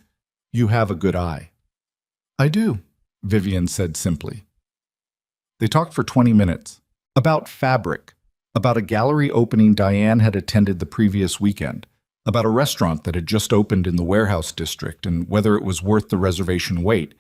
you have a good eye. I do, Vivian said simply. They talked for 20 minutes. About fabric, about a gallery opening Diane had attended the previous weekend, about a restaurant that had just opened in the warehouse district and whether it was worth the reservation wait.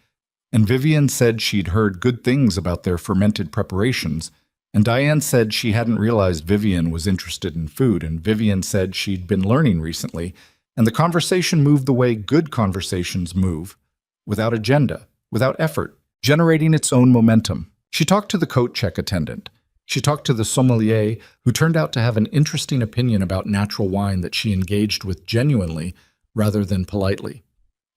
And Vivian said she'd heard good things about their fermented preparations, and Diane said she hadn't realized Vivian was interested in food, and Vivian said she'd been learning recently, and the conversation moved the way good conversations move, without agenda, without effort, generating its own momentum. She talked to the coat check attendant. She talked to the sommelier, who turned out to have an interesting opinion about natural wine that she engaged with genuinely rather than politely.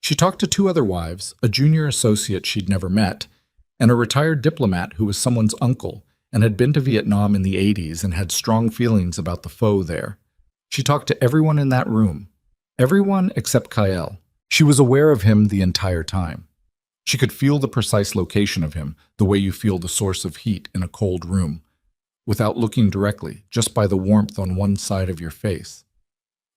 She talked to 2 other wives, a junior associate she'd never met, and a retired diplomat who was someone's uncle and had been to Vietnam in the 80s and had strong feelings about the foe there. She talked to everyone in that room, everyone except Kyle. She was aware of him the entire time. She could feel the precise location of him, the way you feel the source of heat in a cold room, without looking directly, just by the warmth on one side of your face.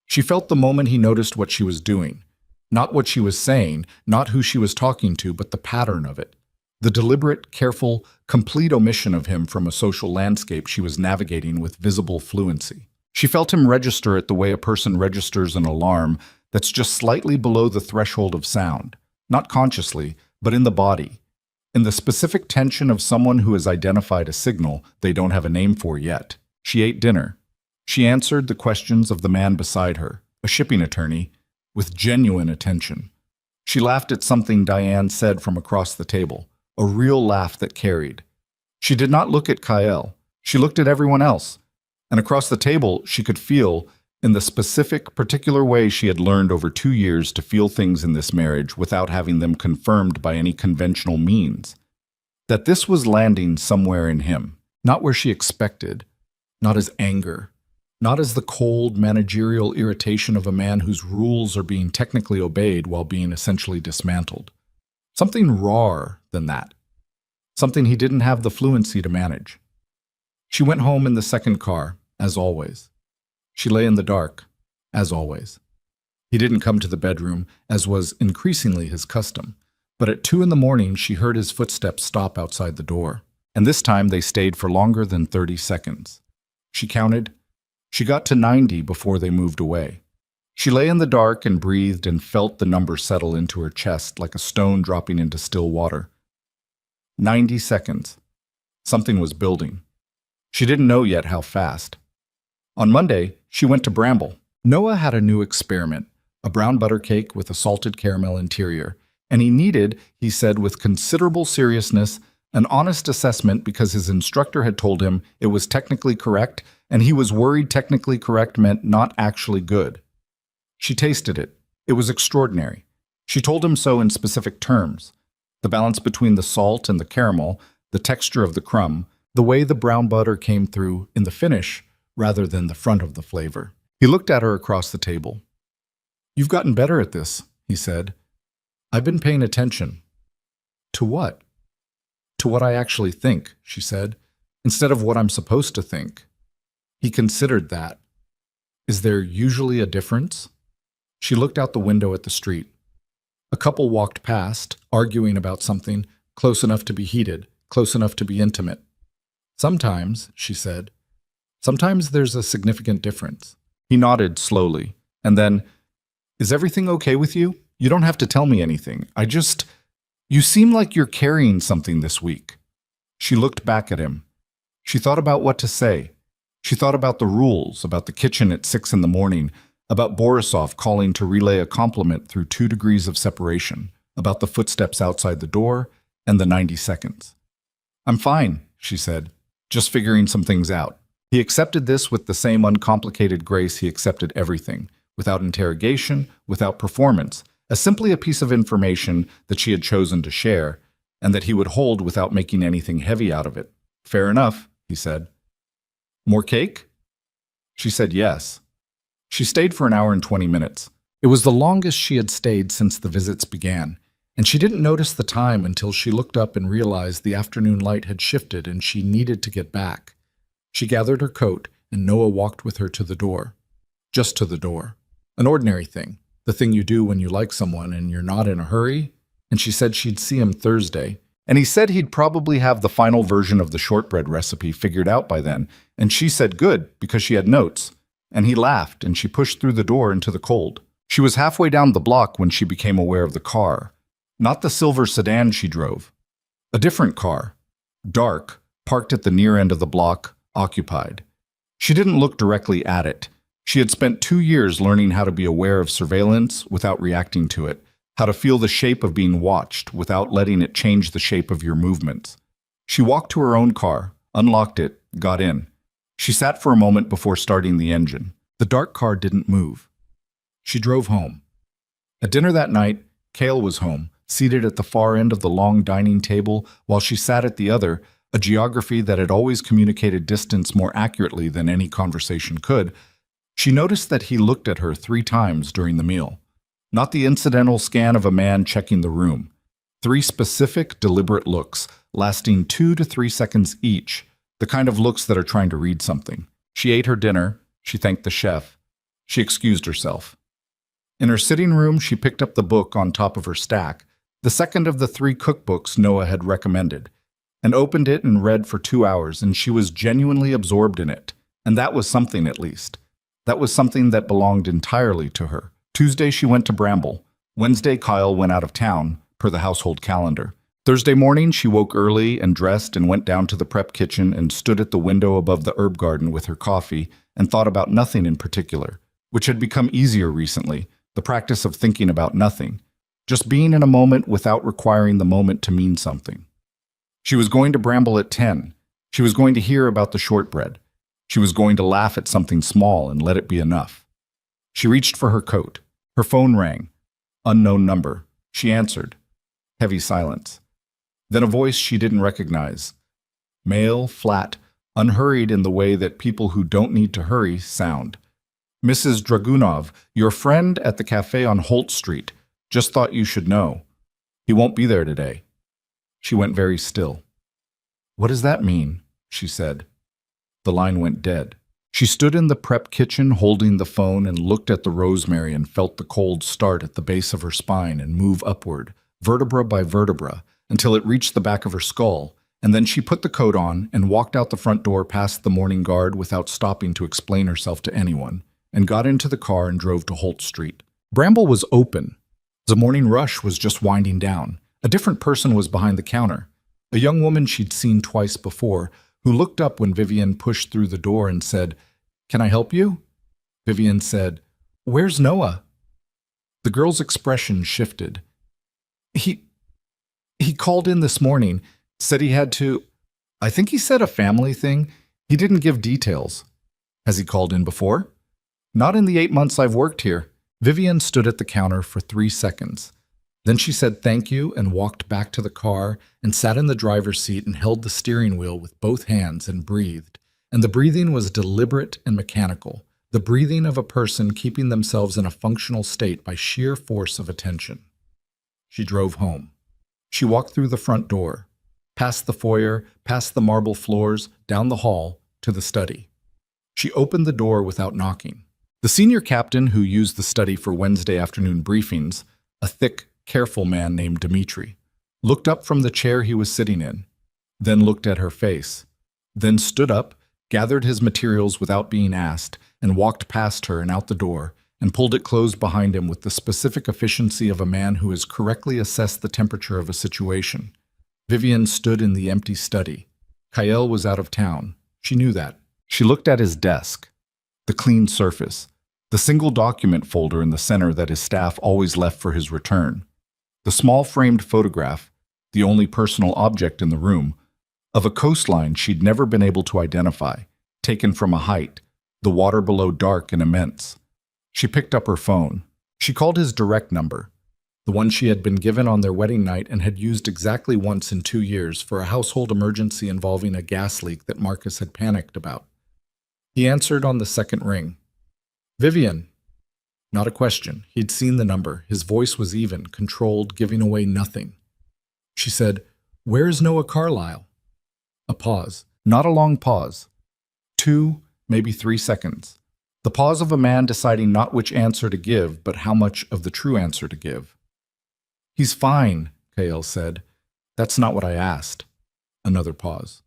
She felt the moment he noticed what she was doing, not what she was saying, not who she was talking to, but the pattern of it. The deliberate, careful, complete omission of him from a social landscape she was navigating with visible fluency. She felt him register it the way a person registers an alarm that's just slightly below the threshold of sound, not consciously, but in the body, in the specific tension of someone who has identified a signal they don't have a name for yet. She ate dinner. She answered the questions of the man beside her, a shipping attorney, with genuine attention. She laughed at something Diane said from across the table, a real laugh that carried. She did not look at Kyle. She looked at everyone else. And across the table, she could feel, in the specific, particular way she had learned over 2 years to feel things in this marriage without having them confirmed by any conventional means, that this was landing somewhere in him, not where she expected, not as anger, not as the cold managerial irritation of a man whose rules are being technically obeyed while being essentially dismantled. Something rawer than that. Something he didn't have the fluency to manage. She went home in the second car, as always. She lay in the dark, as always. He didn't come to the bedroom, as was increasingly his custom, but at 2 a.m. she heard his footsteps stop outside the door, and this time they stayed for longer than 30 seconds. She counted. She got to 90 before they moved away. She lay in the dark and breathed and felt the number settle into her chest like a stone dropping into still water. 90 seconds. Something was building. She didn't know yet how fast. On Monday, she went to Bramble. Noah had a new experiment, a brown butter cake with a salted caramel interior, and he needed, he said with considerable seriousness, an honest assessment because his instructor had told him it was technically correct, and he was worried technically correct meant not actually good. She tasted it. It was extraordinary. She told him so in specific terms. The balance between the salt and the caramel, the texture of the crumb, the way the brown butter came through in the finish rather than the front of the flavor. He looked at her across the table. "You've gotten better at this," he said. "I've been paying attention." "To what?" "To what I actually think," she said, "instead of what I'm supposed to think." He considered that. "Is there usually a difference?" She looked out the window at the street. A couple walked past, arguing about something, close enough to be heated, close enough to be intimate. "Sometimes," she said, "sometimes there's a significant difference." He nodded slowly, and then, "Is everything okay with you? You don't have to tell me anything. You seem like you're carrying something this week." She looked back at him. She thought about what to say. She thought about the rules, about the kitchen at 6 a.m, about Borisov calling to relay a compliment through 2 degrees of separation, about the footsteps outside the door, and the 90 seconds. "I'm fine," she said, "just figuring some things out." He accepted this with the same uncomplicated grace he accepted everything, without interrogation, without performance, as simply a piece of information that she had chosen to share, and that he would hold without making anything heavy out of it. "Fair enough," he said. "More cake?" She said yes. She stayed for an hour and 20 minutes. It was the longest she had stayed since the visits began, and she didn't notice the time until she looked up and realized the afternoon light had shifted and she needed to get back. She gathered her coat, and Noah walked with her to the door. Just to the door. An ordinary thing. The thing you do when you like someone and you're not in a hurry. And she said she'd see him Thursday. And he said he'd probably have the final version of the shortbread recipe figured out by then. And she said good, because she had notes. And he laughed, and she pushed through the door into the cold. She was halfway down the block when she became aware of the car. Not the silver sedan she drove. A different car. Dark, parked at the near end of the block, occupied. She didn't look directly at it. She had spent 2 years learning how to be aware of surveillance without reacting to it, how to feel the shape of being watched without letting it change the shape of your movements. She walked to her own car, unlocked it, got in. She sat for a moment before starting the engine. The dark car didn't move. She drove home. At dinner that night, Cale was home, seated at the far end of the long dining table while she sat at the other, a geography that had always communicated distance more accurately than any conversation could. She noticed that he looked at her 3 times during the meal. Not the incidental scan of a man checking the room. 3 specific, deliberate looks, lasting 2 to 3 seconds each, the kind of looks that are trying to read something. She ate her dinner. She thanked the chef. She excused herself. In her sitting room, she picked up the book on top of her stack, The second of the 3 cookbooks Noah had recommended, and opened it and read for 2 hours, and she was genuinely absorbed in it. And that was something, at least. That was something that belonged entirely to her. Tuesday, she went to Bramble. Wednesday, Kyle went out of town, per the household calendar. Thursday morning, she woke early and dressed and went down to the prep kitchen and stood at the window above the herb garden with her coffee and thought about nothing in particular, which had become easier recently, the practice of thinking about nothing, just being in a moment without requiring the moment to mean something. She was going to Bramble at 10. She was going to hear about the shortbread. She was going to laugh at something small and let it be enough. She reached for her coat. Her phone rang. Unknown number. She answered. Heavy silence. Then a voice she didn't recognize. Male, flat, unhurried in the way that people who don't need to hurry sound. Mrs. Dragunov, your friend at the cafe on Holt Street. Just thought you should know. He won't be there today. She went very still. What does that mean? She said. The line went dead. She stood in the prep kitchen holding the phone and looked at the rosemary and felt the cold start at the base of her spine and move upward, vertebra by vertebra, until it reached the back of her skull, and then she put the coat on and walked out the front door past the morning guard without stopping to explain herself to anyone, and got into the car and drove to Holt Street. Bramble was open. The morning rush was just winding down. A different person was behind the counter, a young woman she'd seen twice before, who looked up when Vivian pushed through the door and said, "Can I help you?" Vivian said, "Where's Noah?" The girl's expression shifted. He called in this morning, said he had to, I think he said a family thing. He didn't give details. Has he called in before? Not in the 8 months I've worked here. Vivian stood at the counter for 3 seconds. Then she said thank you and walked back to the car and sat in the driver's seat and held the steering wheel with both hands and breathed. And the breathing was deliberate and mechanical, the breathing of a person keeping themselves in a functional state by sheer force of attention. She drove home. She walked through the front door, past the foyer, past the marble floors, down the hall, to the study. She opened the door without knocking. The senior captain who used the study for Wednesday afternoon briefings, a thick, careful man named Dmitri, looked up from the chair he was sitting in, then looked at her face, then stood up, gathered his materials without being asked, and walked past her and out the door, and pulled it closed behind him with the specific efficiency of a man who has correctly assessed the temperature of a situation. Vivian stood in the empty study. Kyle was out of town. She knew that. She looked at his desk, the clean surface, the single document folder in the center that his staff always left for his return, the small framed photograph, the only personal object in the room, of a coastline she'd never been able to identify, taken from a height, the water below dark and immense. She picked up her phone. She called his direct number, the one she had been given on their wedding night and had used exactly once in 2 years for a household emergency involving a gas leak that Marcus had panicked about. He answered on the second ring. Vivian. Not a question. He'd seen the number. His voice was even, controlled, giving away nothing. She said, "Where's Noah Carlyle?" A pause. Not a long pause. 2, maybe 3 seconds. The pause of a man deciding not which answer to give, but how much of the true answer to give. "He's fine," Kale said. "That's not what I asked." Another pause.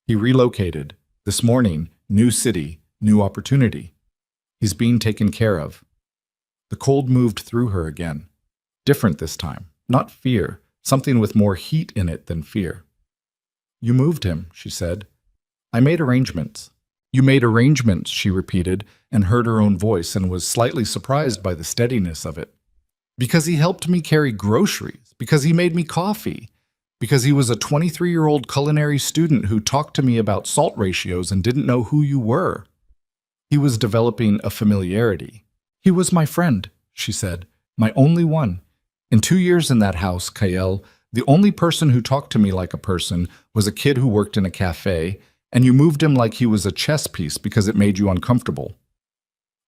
"He relocated. This morning, new city, new opportunity. He's being taken care of." The cold moved through her again. Different this time. Not fear. Something with more heat in it than fear. "You moved him," she said. "I made arrangements." "You made arrangements," she repeated, and heard her own voice and was slightly surprised by the steadiness of it. "Because he helped me carry groceries. Because he made me coffee. Because he was a 23-year-old culinary student who talked to me about salt ratios and didn't know who you were." He was developing a familiarity. "He was my friend," she said. "My only one. In 2 years in that house, Kyle, the only person who talked to me like a person was a kid who worked in a cafe, and you moved him like he was a chess piece because it made you uncomfortable."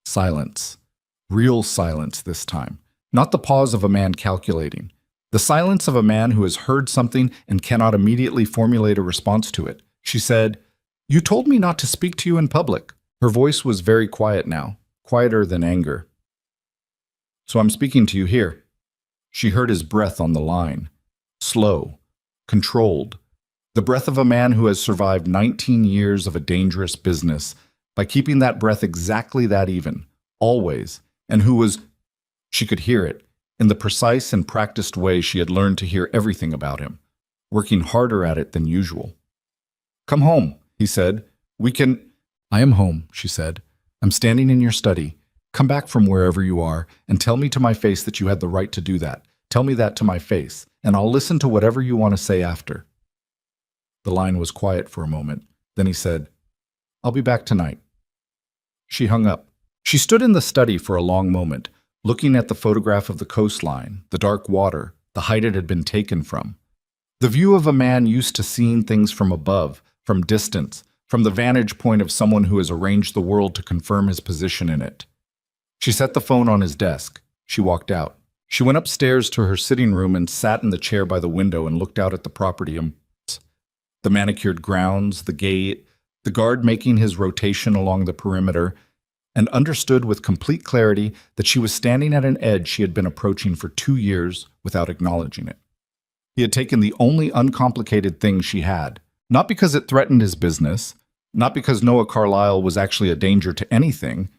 Silence. Real silence this time. Not the pause of a man calculating. The silence of a man who has heard something and cannot immediately formulate a response to it. She said, "You told me not to speak to you in public." Her voice was very quiet now, quieter than anger. "So I'm speaking to you here." She heard his breath on the line. Slow, controlled. The breath of a man who has survived 19 years of a dangerous business by keeping that breath exactly that even, always, and who was, she could hear it, in the precise and practiced way she had learned to hear everything about him, working harder at it than usual. "Come home," he said. "We can—" "I am home," she said. "I'm standing in your study. Come back from wherever you are and tell me to my face that you had the right to do that. Tell me that to my face, and I'll listen to whatever you want to say after." The line was quiet for a moment. Then he said, "I'll be back tonight." She hung up. She stood in the study for a long moment, looking at the photograph of the coastline, the dark water, the height it had been taken from. The view of a man used to seeing things from above, from distance, from the vantage point of someone who has arranged the world to confirm his position in it. She set the phone on his desk. She walked out. She went upstairs to her sitting room and sat in the chair by the window and looked out at the property. The manicured grounds, the gate, the guard making his rotation along the perimeter, and understood with complete clarity that she was standing at an edge she had been approaching for 2 years without acknowledging it. He had taken the only uncomplicated thing she had, not because it threatened his business, not because Noah Carlyle was actually a danger to anything.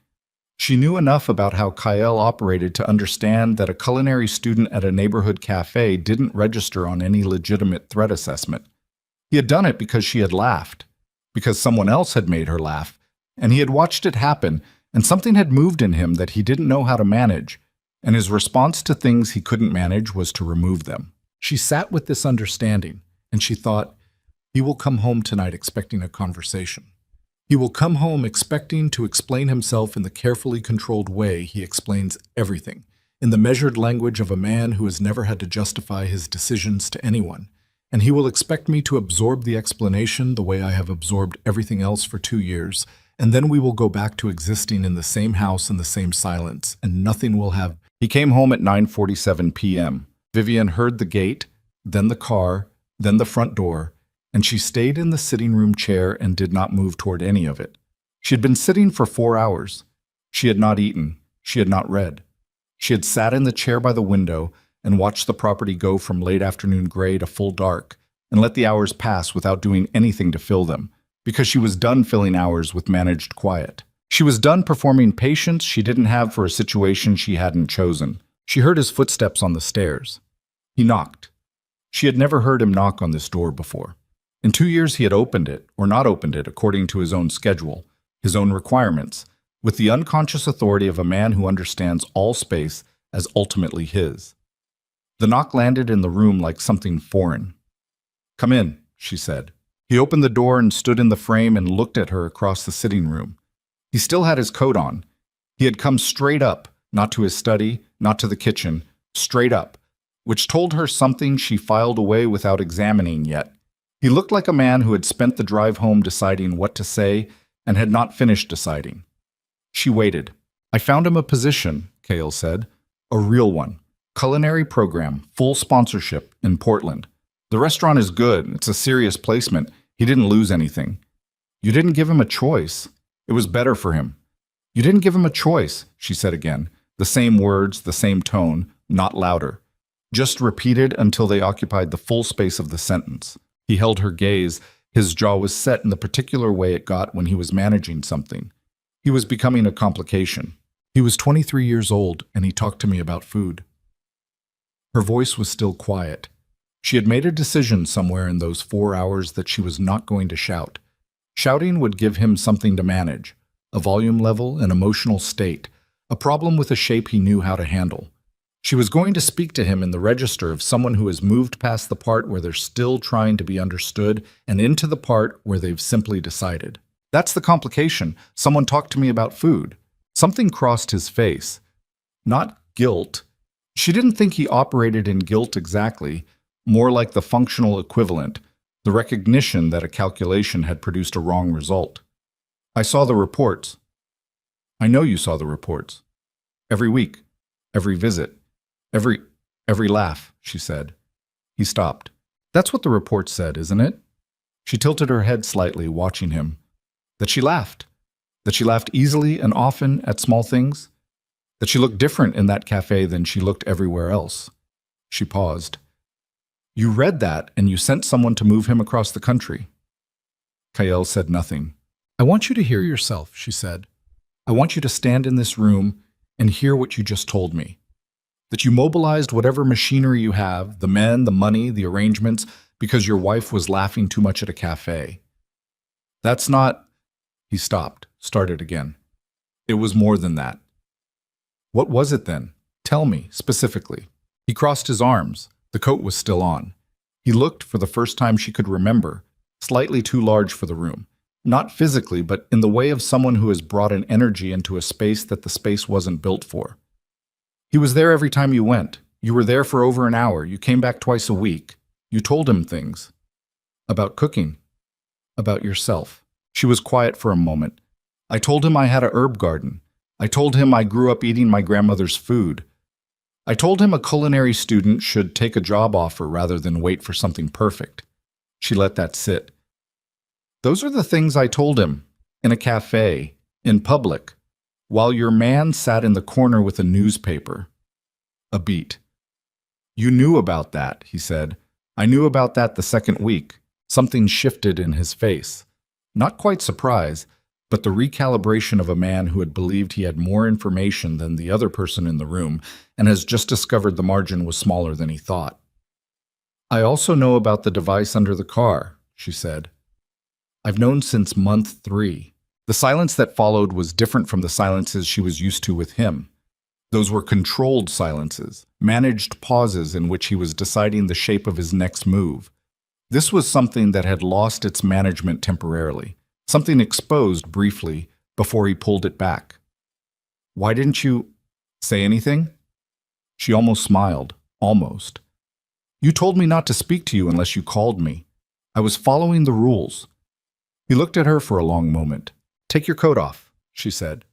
She knew enough about how Kyle operated to understand that a culinary student at a neighborhood cafe didn't register on any legitimate threat assessment. He had done it because she had laughed, because someone else had made her laugh, and he had watched it happen, and something had moved in him that he didn't know how to manage, and his response to things he couldn't manage was to remove them. She sat with this understanding, and she thought, he will come home tonight expecting a conversation. He will come home expecting to explain himself in the carefully controlled way he explains everything, in the measured language of a man who has never had to justify his decisions to anyone. And he will expect me to absorb the explanation the way I have absorbed everything else for 2 years, and then we will go back to existing in the same house in the same silence, and nothing will have... He came home at 9:47 p.m. Vivian heard the gate, then the car, then the front door, and she stayed in the sitting room chair and did not move toward any of it. She had been sitting for 4 hours. She had not eaten. She had not read. She had sat in the chair by the window and watched the property go from late afternoon gray to full dark, and let the hours pass without doing anything to fill them, because she was done filling hours with managed quiet. She was done performing patience she didn't have for a situation she hadn't chosen. She heard his footsteps on the stairs. He knocked. She had never heard him knock on this door before. In 2 years he had opened it, or not opened it, according to his own schedule, his own requirements, with the unconscious authority of a man who understands all space as ultimately his. The knock landed in the room like something foreign. "Come in," she said. He opened the door and stood in the frame and looked at her across the sitting room. He still had his coat on. He had come straight up, not to his study, not to the kitchen, straight up, which told her something she filed away without examining yet. He looked like a man who had spent the drive home deciding what to say and had not finished deciding. She waited. "I found him a position," Cale said. "A real one. Culinary program, full sponsorship, in Portland. The restaurant is good. It's a serious placement. He didn't lose anything." "You didn't give him a choice. It was better for him." "You didn't give him a choice," she said again. The same words, the same tone, not louder. Just repeated until they occupied the full space of the sentence. He held her gaze. His jaw was set in the particular way it got when he was managing something. He was becoming a complication. He was 23 years old, and he talked to me about food. Her voice was still quiet. She had made a decision somewhere in those 4 hours that she was not going to shout. Shouting would give him something to manage, a volume level, an emotional state, a problem with a shape he knew how to handle. She was going to speak to him in the register of someone who has moved past the part where they're still trying to be understood and into the part where they've simply decided. That's the complication. Someone talked to me about food. Something crossed his face. Not guilt. She didn't think he operated in guilt exactly, more like the functional equivalent, the recognition that a calculation had produced a wrong result. "I saw the reports." "I know you saw the reports. Every week, every visit, every laugh," she said. He stopped. "That's what the report said, isn't it?" She tilted her head slightly, watching him. That she laughed. That she laughed easily and often at small things. That she looked different in that cafe than she looked everywhere else. She paused. You read that and you sent someone to move him across the country. Kael said nothing. I want you to hear yourself, she said. I want you to stand in this room and hear what you just told me. That you mobilized whatever machinery you have, the men, the money, the arrangements, because your wife was laughing too much at a cafe. That's not... He stopped, started again. It was more than that. What was it then? Tell me, specifically. He crossed his arms. The coat was still on. He looked, for the first time she could remember, slightly too large for the room. Not physically, but in the way of someone who has brought an energy into a space that the space wasn't built for. He was there every time you went. You were there for over an hour. You came back twice a week. You told him things. About cooking. About yourself. She was quiet for a moment. I told him I had a herb garden. I told him I grew up eating my grandmother's food. I told him a culinary student should take a job offer rather than wait for something perfect. She let that sit. Those are the things I told him, in a cafe, in public, while your man sat in the corner with a newspaper. A beat. You knew about that, he said. I knew about that the second week. Something shifted in his face. Not quite surprise, but the recalibration of a man who had believed he had more information than the other person in the room and has just discovered the margin was smaller than he thought. I also know about the device under the car, she said. I've known since month 3. The silence that followed was different from the silences she was used to with him. Those were controlled silences, managed pauses in which he was deciding the shape of his next move. This was something that had lost its management temporarily, something exposed briefly before he pulled it back. Why didn't you say anything? She almost smiled, almost. You told me not to speak to you unless you called me. I was following the rules. He looked at her for a long moment. Take your coat off, she said.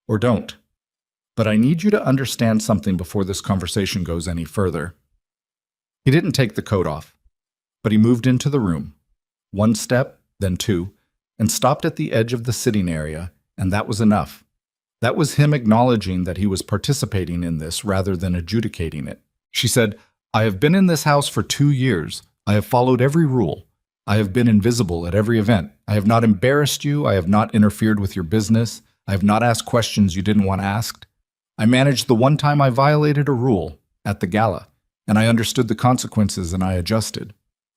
Or don't. But I need you to understand something before this conversation goes any further. He didn't take the coat off, but he moved into the room. 1 step, then 2, and stopped at the edge of the sitting area, and that was enough. That was him acknowledging that he was participating in this rather than adjudicating it. She said, I have been in this house for 2 years. I have followed every rule. I have been invisible at every event. I have not embarrassed you. I have not interfered with your business. I have not asked questions you didn't want asked. I managed the one time I violated a rule, at the gala, and I understood the consequences and I adjusted.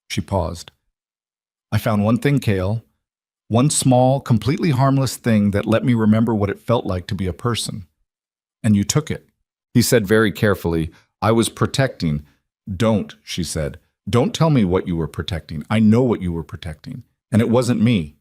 She paused. I found one thing, Kael. One small, completely harmless thing that let me remember what it felt like to be a person. And you took it. He said very carefully, I was protecting. Don't, she said. Don't tell me what you were protecting. I know what you were protecting. And it wasn't me.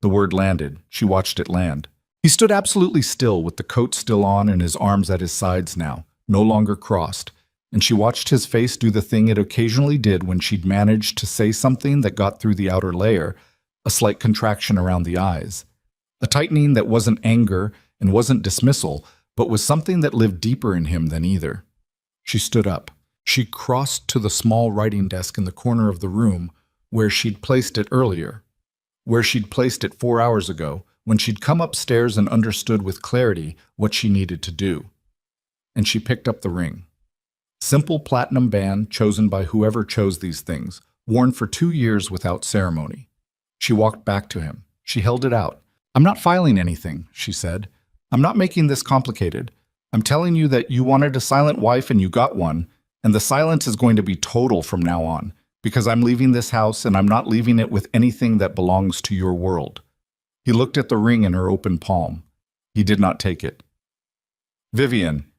The word landed. She watched it land. He stood absolutely still with the coat still on and his arms at his sides now, no longer crossed. And she watched his face do the thing it occasionally did when she'd managed to say something that got through the outer layer, a slight contraction around the eyes. A tightening that wasn't anger and wasn't dismissal, but was something that lived deeper in him than either. She stood up. She crossed to the small writing desk in the corner of the room where she'd placed it earlier, where she'd placed it 4 hours ago, when she'd come upstairs and understood with clarity what she needed to do. And she picked up the ring. Simple platinum band chosen by whoever chose these things, worn for 2 years without ceremony. She walked back to him. She held it out. I'm not filing anything, she said. I'm not making this complicated. I'm telling you that you wanted a silent wife and you got one, and the silence is going to be total from now on, because I'm leaving this house and I'm not leaving it with anything that belongs to your world. He looked at the ring in her open palm. He did not take it. Vivian,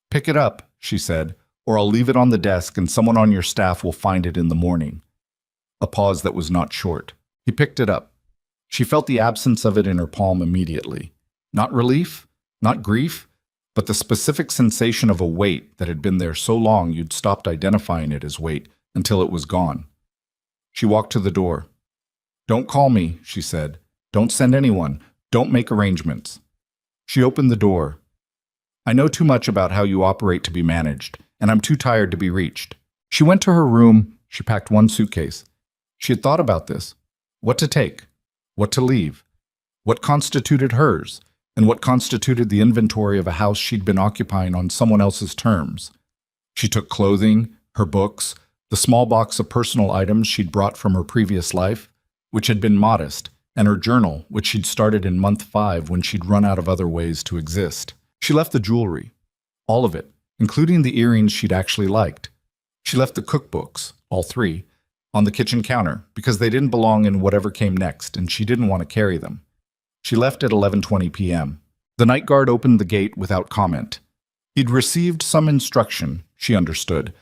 pick it up, she said, or I'll leave it on the desk and someone on your staff will find it in the morning. A pause that was not short. He picked it up. She felt the absence of it in her palm immediately. Not relief, not grief, but the specific sensation of a weight that had been there so long you'd stopped identifying it as weight until it was gone. She walked to the door. Don't call me, she said. Don't send anyone. Don't make arrangements. She opened the door. I know too much about how you operate to be managed, and I'm too tired to be reached. She went to her room. She packed 1 suitcase. She had thought about this. What to take, what to leave, what constituted hers, and what constituted the inventory of a house she'd been occupying on someone else's terms. She took clothing, Her books, the small box of personal items she'd brought from her previous life, which had been modest, and her journal, which she'd started in month 5 when she'd run out of other ways to exist. She left the jewelry, all of it, including the earrings she'd actually liked. She left the cookbooks, all 3, on the kitchen counter because they didn't belong in whatever came next and she didn't want to carry them. She left at 11:20 p.m. The night guard opened the gate without comment. He'd received some instruction, she understood.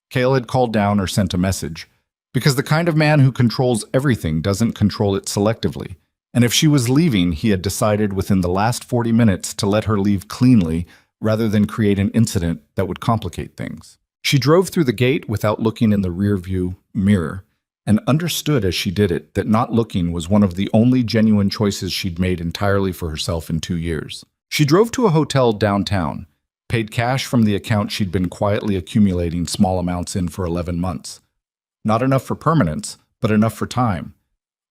Cale had called down or sent a message, because the kind of man who controls everything doesn't control it selectively, and if she was leaving, he had decided within the last 40 minutes to let her leave cleanly rather than create an incident that would complicate things. She drove through the gate without looking in the rearview mirror, and understood as she did it that not looking was one of the only genuine choices she'd made entirely for herself in 2 years. She drove to a hotel downtown, paid cash from the account she'd been quietly accumulating small amounts in for 11 months. Not enough for permanence, but enough for time.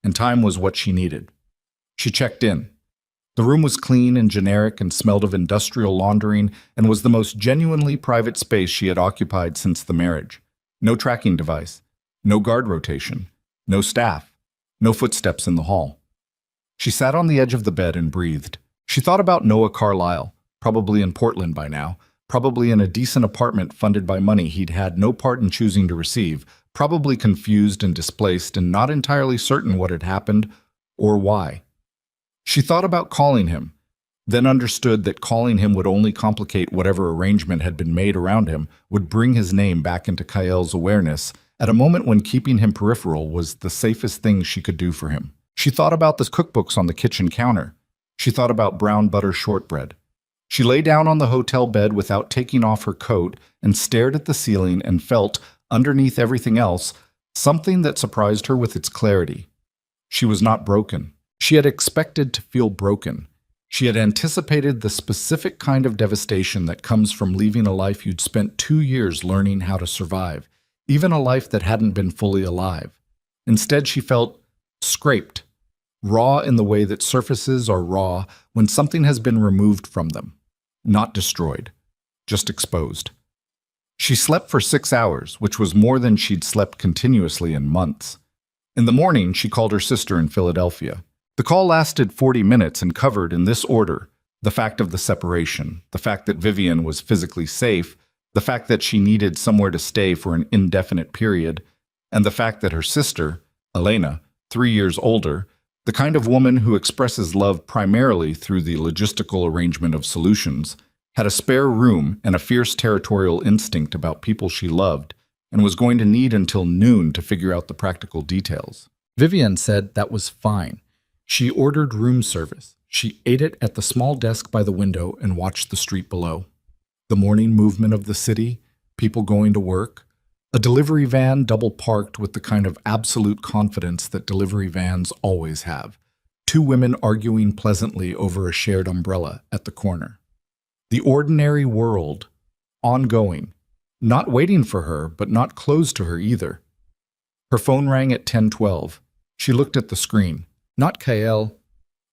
And time was what she needed. She checked in. The room was clean and generic and smelled of industrial laundering and was the most genuinely private space she had occupied since the marriage. No tracking device. No guard rotation. No staff. No footsteps in the hall. She sat on the edge of the bed and breathed. She thought about Noah Carlyle, probably in Portland by now, probably in a decent apartment funded by money he'd had no part in choosing to receive, probably confused and displaced and not entirely certain what had happened or why. She thought about calling him, then understood that calling him would only complicate whatever arrangement had been made around him, would bring his name back into Kael's awareness at a moment when keeping him peripheral was the safest thing she could do for him. She thought about the cookbooks on the kitchen counter. She thought about brown butter shortbread. She lay down on the hotel bed without taking off her coat and stared at the ceiling and felt, underneath everything else, something that surprised her with its clarity. She was not broken. She had expected to feel broken. She had anticipated the specific kind of devastation that comes from leaving a life you'd spent 2 years learning how to survive, even a life that hadn't been fully alive. Instead, she felt scraped, raw in the way that surfaces are raw when something has been removed from them, not destroyed, just exposed. She slept for 6 hours, which was more than she'd slept continuously in months. In the morning, she called her sister in Philadelphia. The call lasted 40 minutes and covered, in this order, the fact of the separation, the fact that Vivian was physically safe, the fact that she needed somewhere to stay for an indefinite period, and the fact that her sister, Elena, 3 years older, the kind of woman who expresses love primarily through the logistical arrangement of solutions, had a spare room and a fierce territorial instinct about people she loved, and was going to need until noon to figure out the practical details. Vivian said that was fine. She ordered room service. She ate it at the small desk by the window and watched the street below. The morning movement of the city, people going to work, a delivery van double parked with the kind of absolute confidence that delivery vans always have. 2 women arguing pleasantly over a shared umbrella at the corner. The ordinary world, ongoing, not waiting for her, but not closed to her either. Her phone rang at 10:12. She looked at the screen. Not Kael,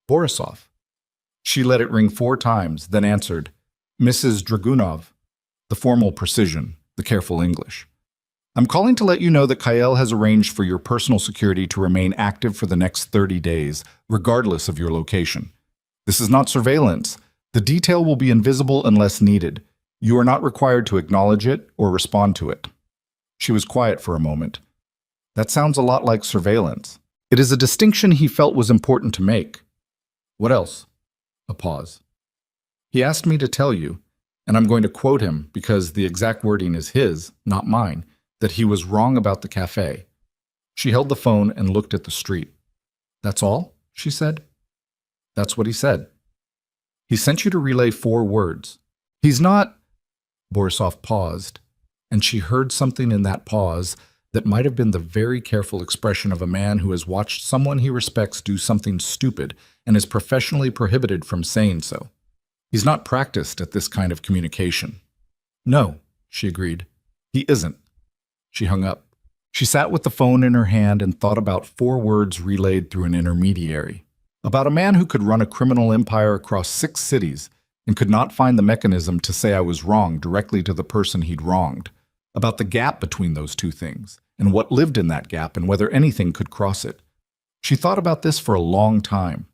Borisov. She let it ring 4 times, then answered, Mrs. Dragunov, the formal precision, the careful English. I'm calling to let you know that Kael has arranged for your personal security to remain active for the next 30 days, regardless of your location. This is not surveillance. The detail will be invisible unless needed. You are not required to acknowledge it or respond to it. She was quiet for a moment. That sounds a lot like surveillance. It is a distinction he felt was important to make. What else? A pause. He asked me to tell you, and I'm going to quote him because the exact wording is his, not mine, that he was wrong about the cafe. She held the phone and looked at the street. That's all? She said. That's what he said. He sent you to relay 4 words. He's not... Borisov paused, and she heard something in that pause that might have been the very careful expression of a man who has watched someone he respects do something stupid and is professionally prohibited from saying so. He's not practiced at this kind of communication. No, she agreed. He isn't. She hung up. She sat with the phone in her hand and thought about 4 words relayed through an intermediary. About a man who could run a criminal empire across 6 cities and could not find the mechanism to say I was wrong directly to the person he'd wronged. about the gap between those two things, and what lived in that gap and whether anything could cross it. She thought about this for a long time.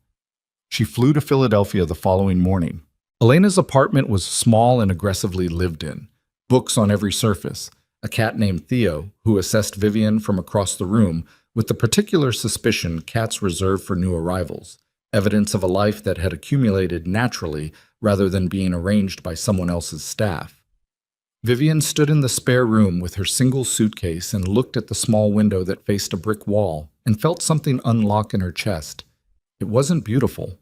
She flew to Philadelphia the following morning. Elena's apartment was small and aggressively lived in. Books on every surface. A cat named Theo, who assessed Vivian from across the room with the particular suspicion cats reserve for new arrivals. Evidence of a life that had accumulated naturally rather than being arranged by someone else's staff. Vivian stood in the spare room with her single suitcase and looked at the small window that faced a brick wall and felt something unlock in her chest. It wasn't beautiful.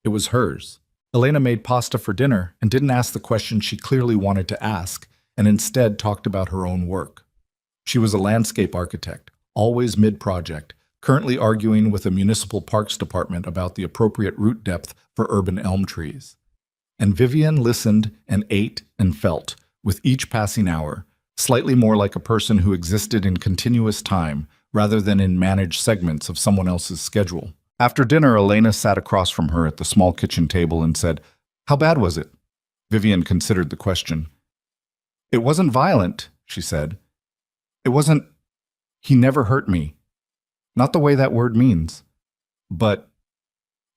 It was hers. Elena made pasta for dinner and didn't ask the question she clearly wanted to ask, and instead talked about her own work. She was a landscape architect, always mid-project, currently arguing with a municipal parks department about the appropriate root depth for urban elm trees. And Vivian listened and ate and felt, with each passing hour, slightly more like a person who existed in continuous time rather than in managed segments of someone else's schedule. After dinner, Elena sat across from her at the small kitchen table and said, "How bad was it?" Vivian considered the question. "It wasn't violent," she said. "It wasn't... He never hurt me. Not the way that word means. But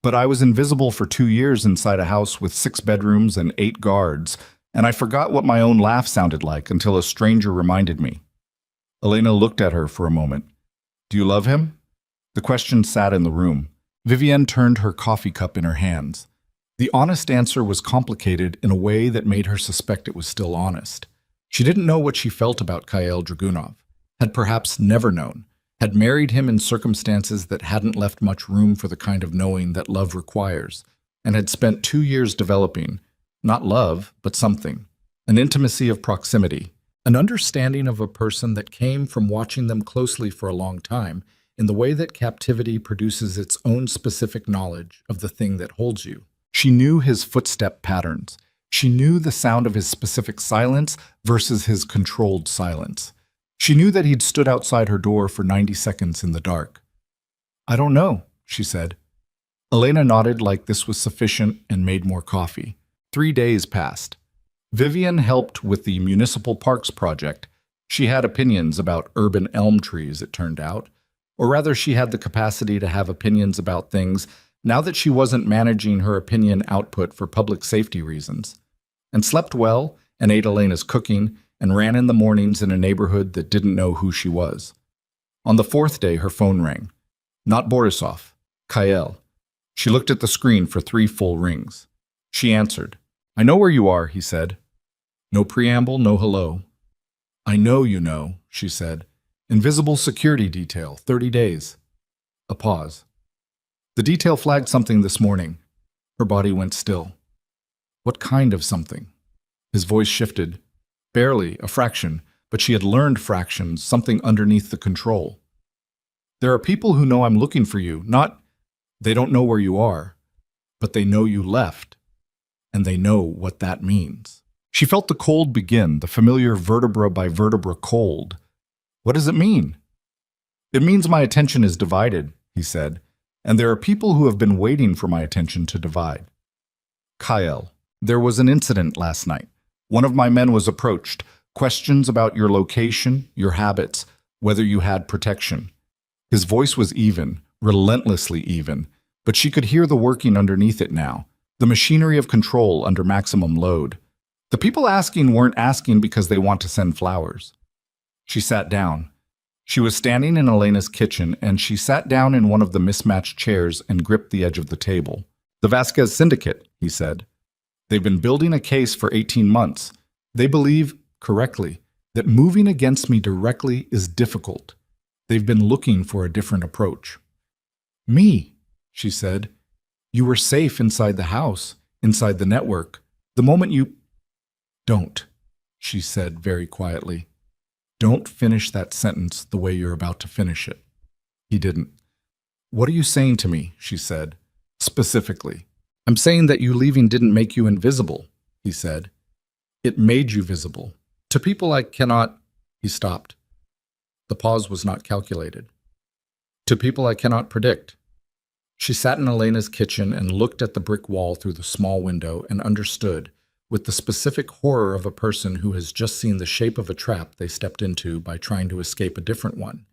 I was invisible for 2 years inside a house with 6 bedrooms and 8 guards, and I forgot what my own laugh sounded like until a stranger reminded me." Elena looked at her for a moment. "Do you love him?" The question sat in the room. Vivian turned her coffee cup in her hands. The honest answer was complicated in a way that made her suspect it was still honest. She didn't know what she felt about Kyle Dragunov, had perhaps never known, had married him in circumstances that hadn't left much room for the kind of knowing that love requires, and had spent 2 years developing, not love, but something, an intimacy of proximity, an understanding of a person that came from watching them closely for a long time, in the way that captivity produces its own specific knowledge of the thing that holds you. She knew his footstep patterns. She knew the sound of his specific silence versus his controlled silence. She knew that he'd stood outside her door for 90 seconds in the dark. "I don't know," she said. Elena nodded like this was sufficient and made more coffee. 3 days passed. Vivian helped with the municipal parks project. She had opinions about urban elm trees, it turned out. Or rather, she had the capacity to have opinions about things now that she wasn't managing her opinion output for public safety reasons. And slept well, and ate Elena's cooking, and ran in the mornings in a neighborhood that didn't know who she was. On the 4th day, her phone rang. Not Borisov, Kyle. She looked at the screen for 3 full rings. She answered. "I know where you are," he said. No preamble, no hello. "I know you know," she said. "Invisible security detail, 30 days. A pause. "The detail flagged something this morning." Her body went still. "What kind of something?" His voice shifted. Barely, a fraction, but she had learned fractions, something underneath the control. "There are people who know I'm looking for you, not... They don't know where you are, but they know you left, and they know what that means." She felt the cold begin, the familiar vertebra by vertebra cold. "What does it mean?" "It means my attention is divided," he said, "and there are people who have been waiting for my attention to divide." "Kyle, there was an incident last night. One of my men was approached. Questions about your location, your habits, whether you had protection." His voice was even, relentlessly even, but she could hear the working underneath it now, the machinery of control under maximum load. The people asking weren't asking because they want to send flowers. She sat down. She was standing in Elena's kitchen, and she sat down in one of the mismatched chairs and gripped the edge of the table. "The Vasquez Syndicate," he said. "They've been building a case for 18 months. They believe, correctly, that moving against me directly is difficult. They've been looking for a different approach." "Me," she said. "You were safe inside the house, inside the network. The moment you..." "Don't," she said very quietly. "Don't finish that sentence the way you're about to finish it." He didn't. "What are you saying to me?" she said, specifically. "I'm saying that you leaving didn't make you invisible," he said. "It made you visible. To people I cannot..." He stopped. The pause was not calculated. "To people I cannot predict." She sat in Elena's kitchen and looked at the brick wall through the small window and understood, with the specific horror of a person who has just seen the shape of a trap they stepped into by trying to escape a different one,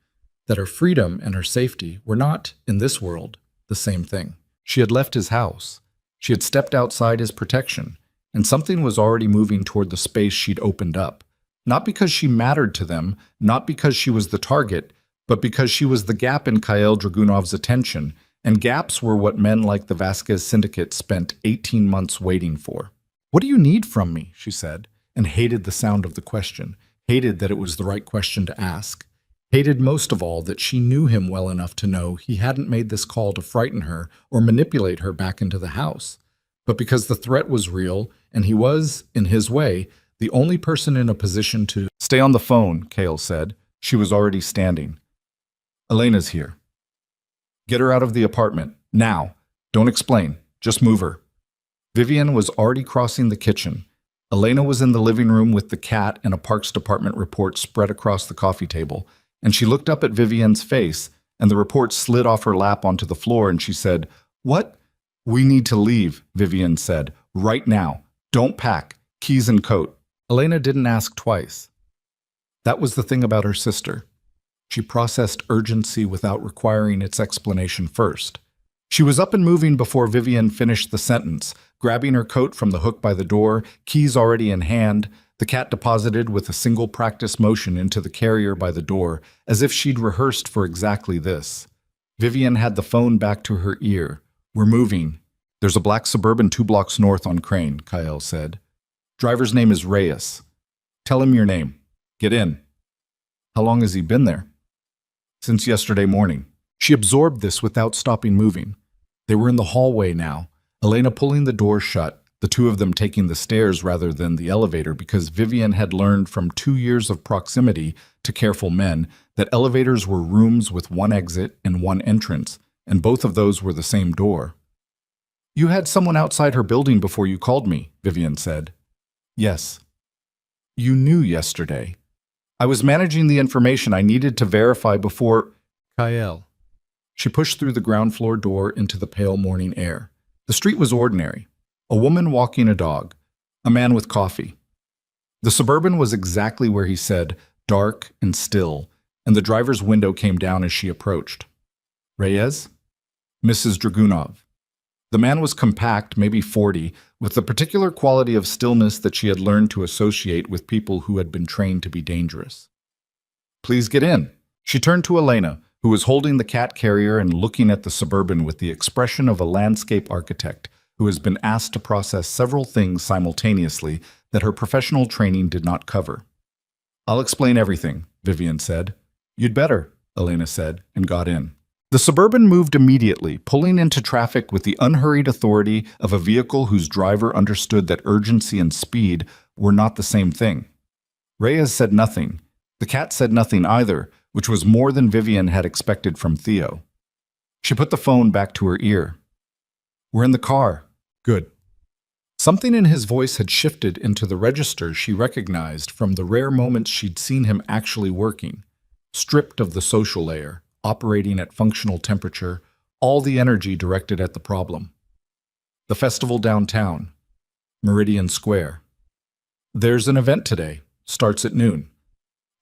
that her freedom and her safety were not, in this world, the same thing. She had left his house. She had stepped outside his protection, and something was already moving toward the space she'd opened up. Not because she mattered to them, not because she was the target, but because she was the gap in Kyle Dragunov's attention, and gaps were what men like the Vasquez syndicate spent 18 months waiting for. "What do you need from me?" she said, and hated the sound of the question, hated that it was the right question to ask, hated most of all that she knew him well enough to know he hadn't made this call to frighten her or manipulate her back into the house, but because the threat was real and he was, in his way, the only person in a position to— "Stay on the phone," Cale said. She was already standing. "Elena's here. Get her out of the apartment, now. Don't explain, just move her." Vivian was already crossing the kitchen. Elena was in the living room with the cat and a Parks Department report spread across the coffee table, and she looked up at Vivian's face, and the report slid off her lap onto the floor, and she said, "What?" "We need to leave," Vivian said. "Right now. Don't pack. Keys and coat." Elena didn't ask twice. That was the thing about her sister. She processed urgency without requiring its explanation first. She was up and moving before Vivian finished the sentence, grabbing her coat from the hook by the door, keys already in hand, the cat deposited with a single practice motion into the carrier by the door, as if she'd rehearsed for exactly this. Vivian had the phone back to her ear. "We're moving. There's a black Suburban 2 blocks north on Crane," Kyle said. "Driver's name is Reyes. Tell him your name. Get in." "How long has he been there?" "Since yesterday morning." She absorbed this without stopping moving. They were in the hallway now, Elena pulling the door shut, the two of them taking the stairs rather than the elevator because Vivian had learned from 2 years of proximity to careful men that elevators were rooms with one exit and one entrance, and both of those were the same door. "You had someone outside her building before you called me," Vivian said. "Yes." "You knew yesterday." "I was managing the information I needed to verify before—" "Kyle." She pushed through the ground floor door into the pale morning air. The street was ordinary. A woman walking a dog. A man with coffee. The Suburban was exactly where he said, dark and still, and the driver's window came down as she approached. "Reyes?" "Mrs. Dragunov." The man was compact, maybe 40, with the particular quality of stillness that she had learned to associate with people who had been trained to be dangerous. "Please get in." She turned to Elena, who was holding the cat carrier and looking at the Suburban with the expression of a landscape architect who has been asked to process several things simultaneously that her professional training did not cover. "I'll explain everything," Vivian said. "You'd better," Elena said, and got in. The Suburban moved immediately, pulling into traffic with the unhurried authority of a vehicle whose driver understood that urgency and speed were not the same thing. Reyes said nothing. The cat said nothing either, which was more than Vivian had expected from Theo. She put the phone back to her ear. "We're in the car." "Good." Something in his voice had shifted into the register she recognized from the rare moments she'd seen him actually working, stripped of the social layer, operating at functional temperature, all the energy directed at the problem. The festival downtown, Meridian Square. "There's an event today, starts at noon.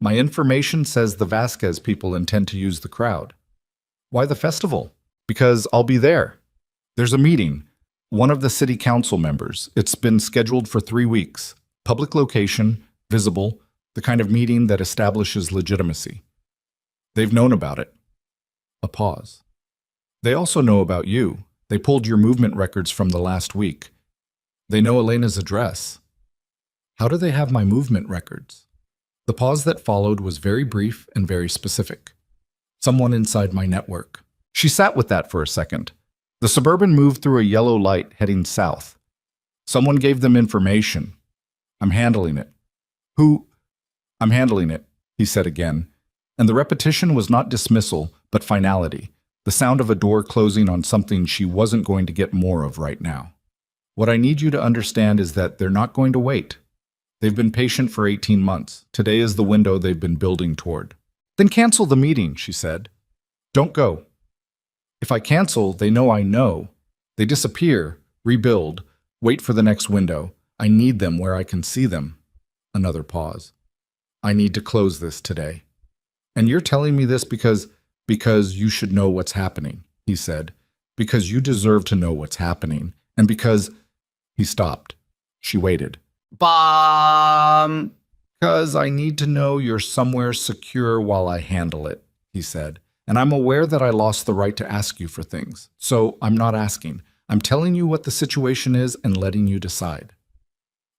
My information says the Vasquez people intend to use the crowd." "Why the festival?" "Because I'll be there. There's a meeting. One of the city council members. It's been scheduled for 3 weeks. Public location, visible, the kind of meeting that establishes legitimacy. They've known about it." A pause. "They also know about you. They pulled your movement records from the last week. They know Elena's address." "How do they have my movement records?" The pause that followed was very brief and very specific. "Someone inside my network." She sat with that for a second. The Suburban moved through a yellow light heading south. "Someone gave them information. I'm handling it." "Who?" "I'm handling it," he said again. And the repetition was not dismissal, but finality, the sound of a door closing on something she wasn't going to get more of right now. "What I need you to understand is that they're not going to wait. They've been patient for 18 months. Today is the window they've been building toward." "Then cancel the meeting," she said. "Don't go." "If I cancel, they know I know. They disappear, rebuild, wait for the next window. I need them where I can see them. Another pause. I need to close this today. And you're telling me this because you should know what's happening, he said. Because you deserve to know what's happening. And because he stopped. She waited. Bomb! Because I need to know you're somewhere secure while I handle it, he said. And I'm aware that I lost the right to ask you for things. So I'm not asking. I'm telling you what the situation is and letting you decide.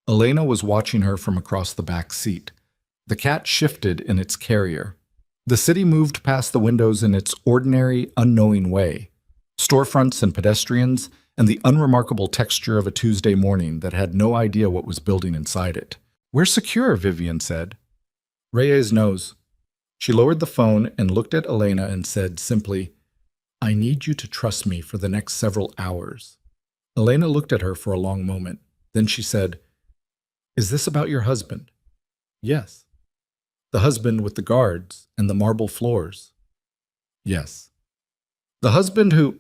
Elena was watching her from across the back seat. The cat shifted in its carrier. The city moved past the windows in its ordinary, unknowing way. Storefronts and pedestrians, and the unremarkable texture of a Tuesday morning that had no idea what was building inside it. We're secure, Vivian said. Reyes knows. She lowered the phone and looked at Elena and said simply, I need you to trust me for the next several hours. Elena looked at her for a long moment. Then she said, Is this about your husband? Yes. The husband with the guards and the marble floors? Yes. The husband who...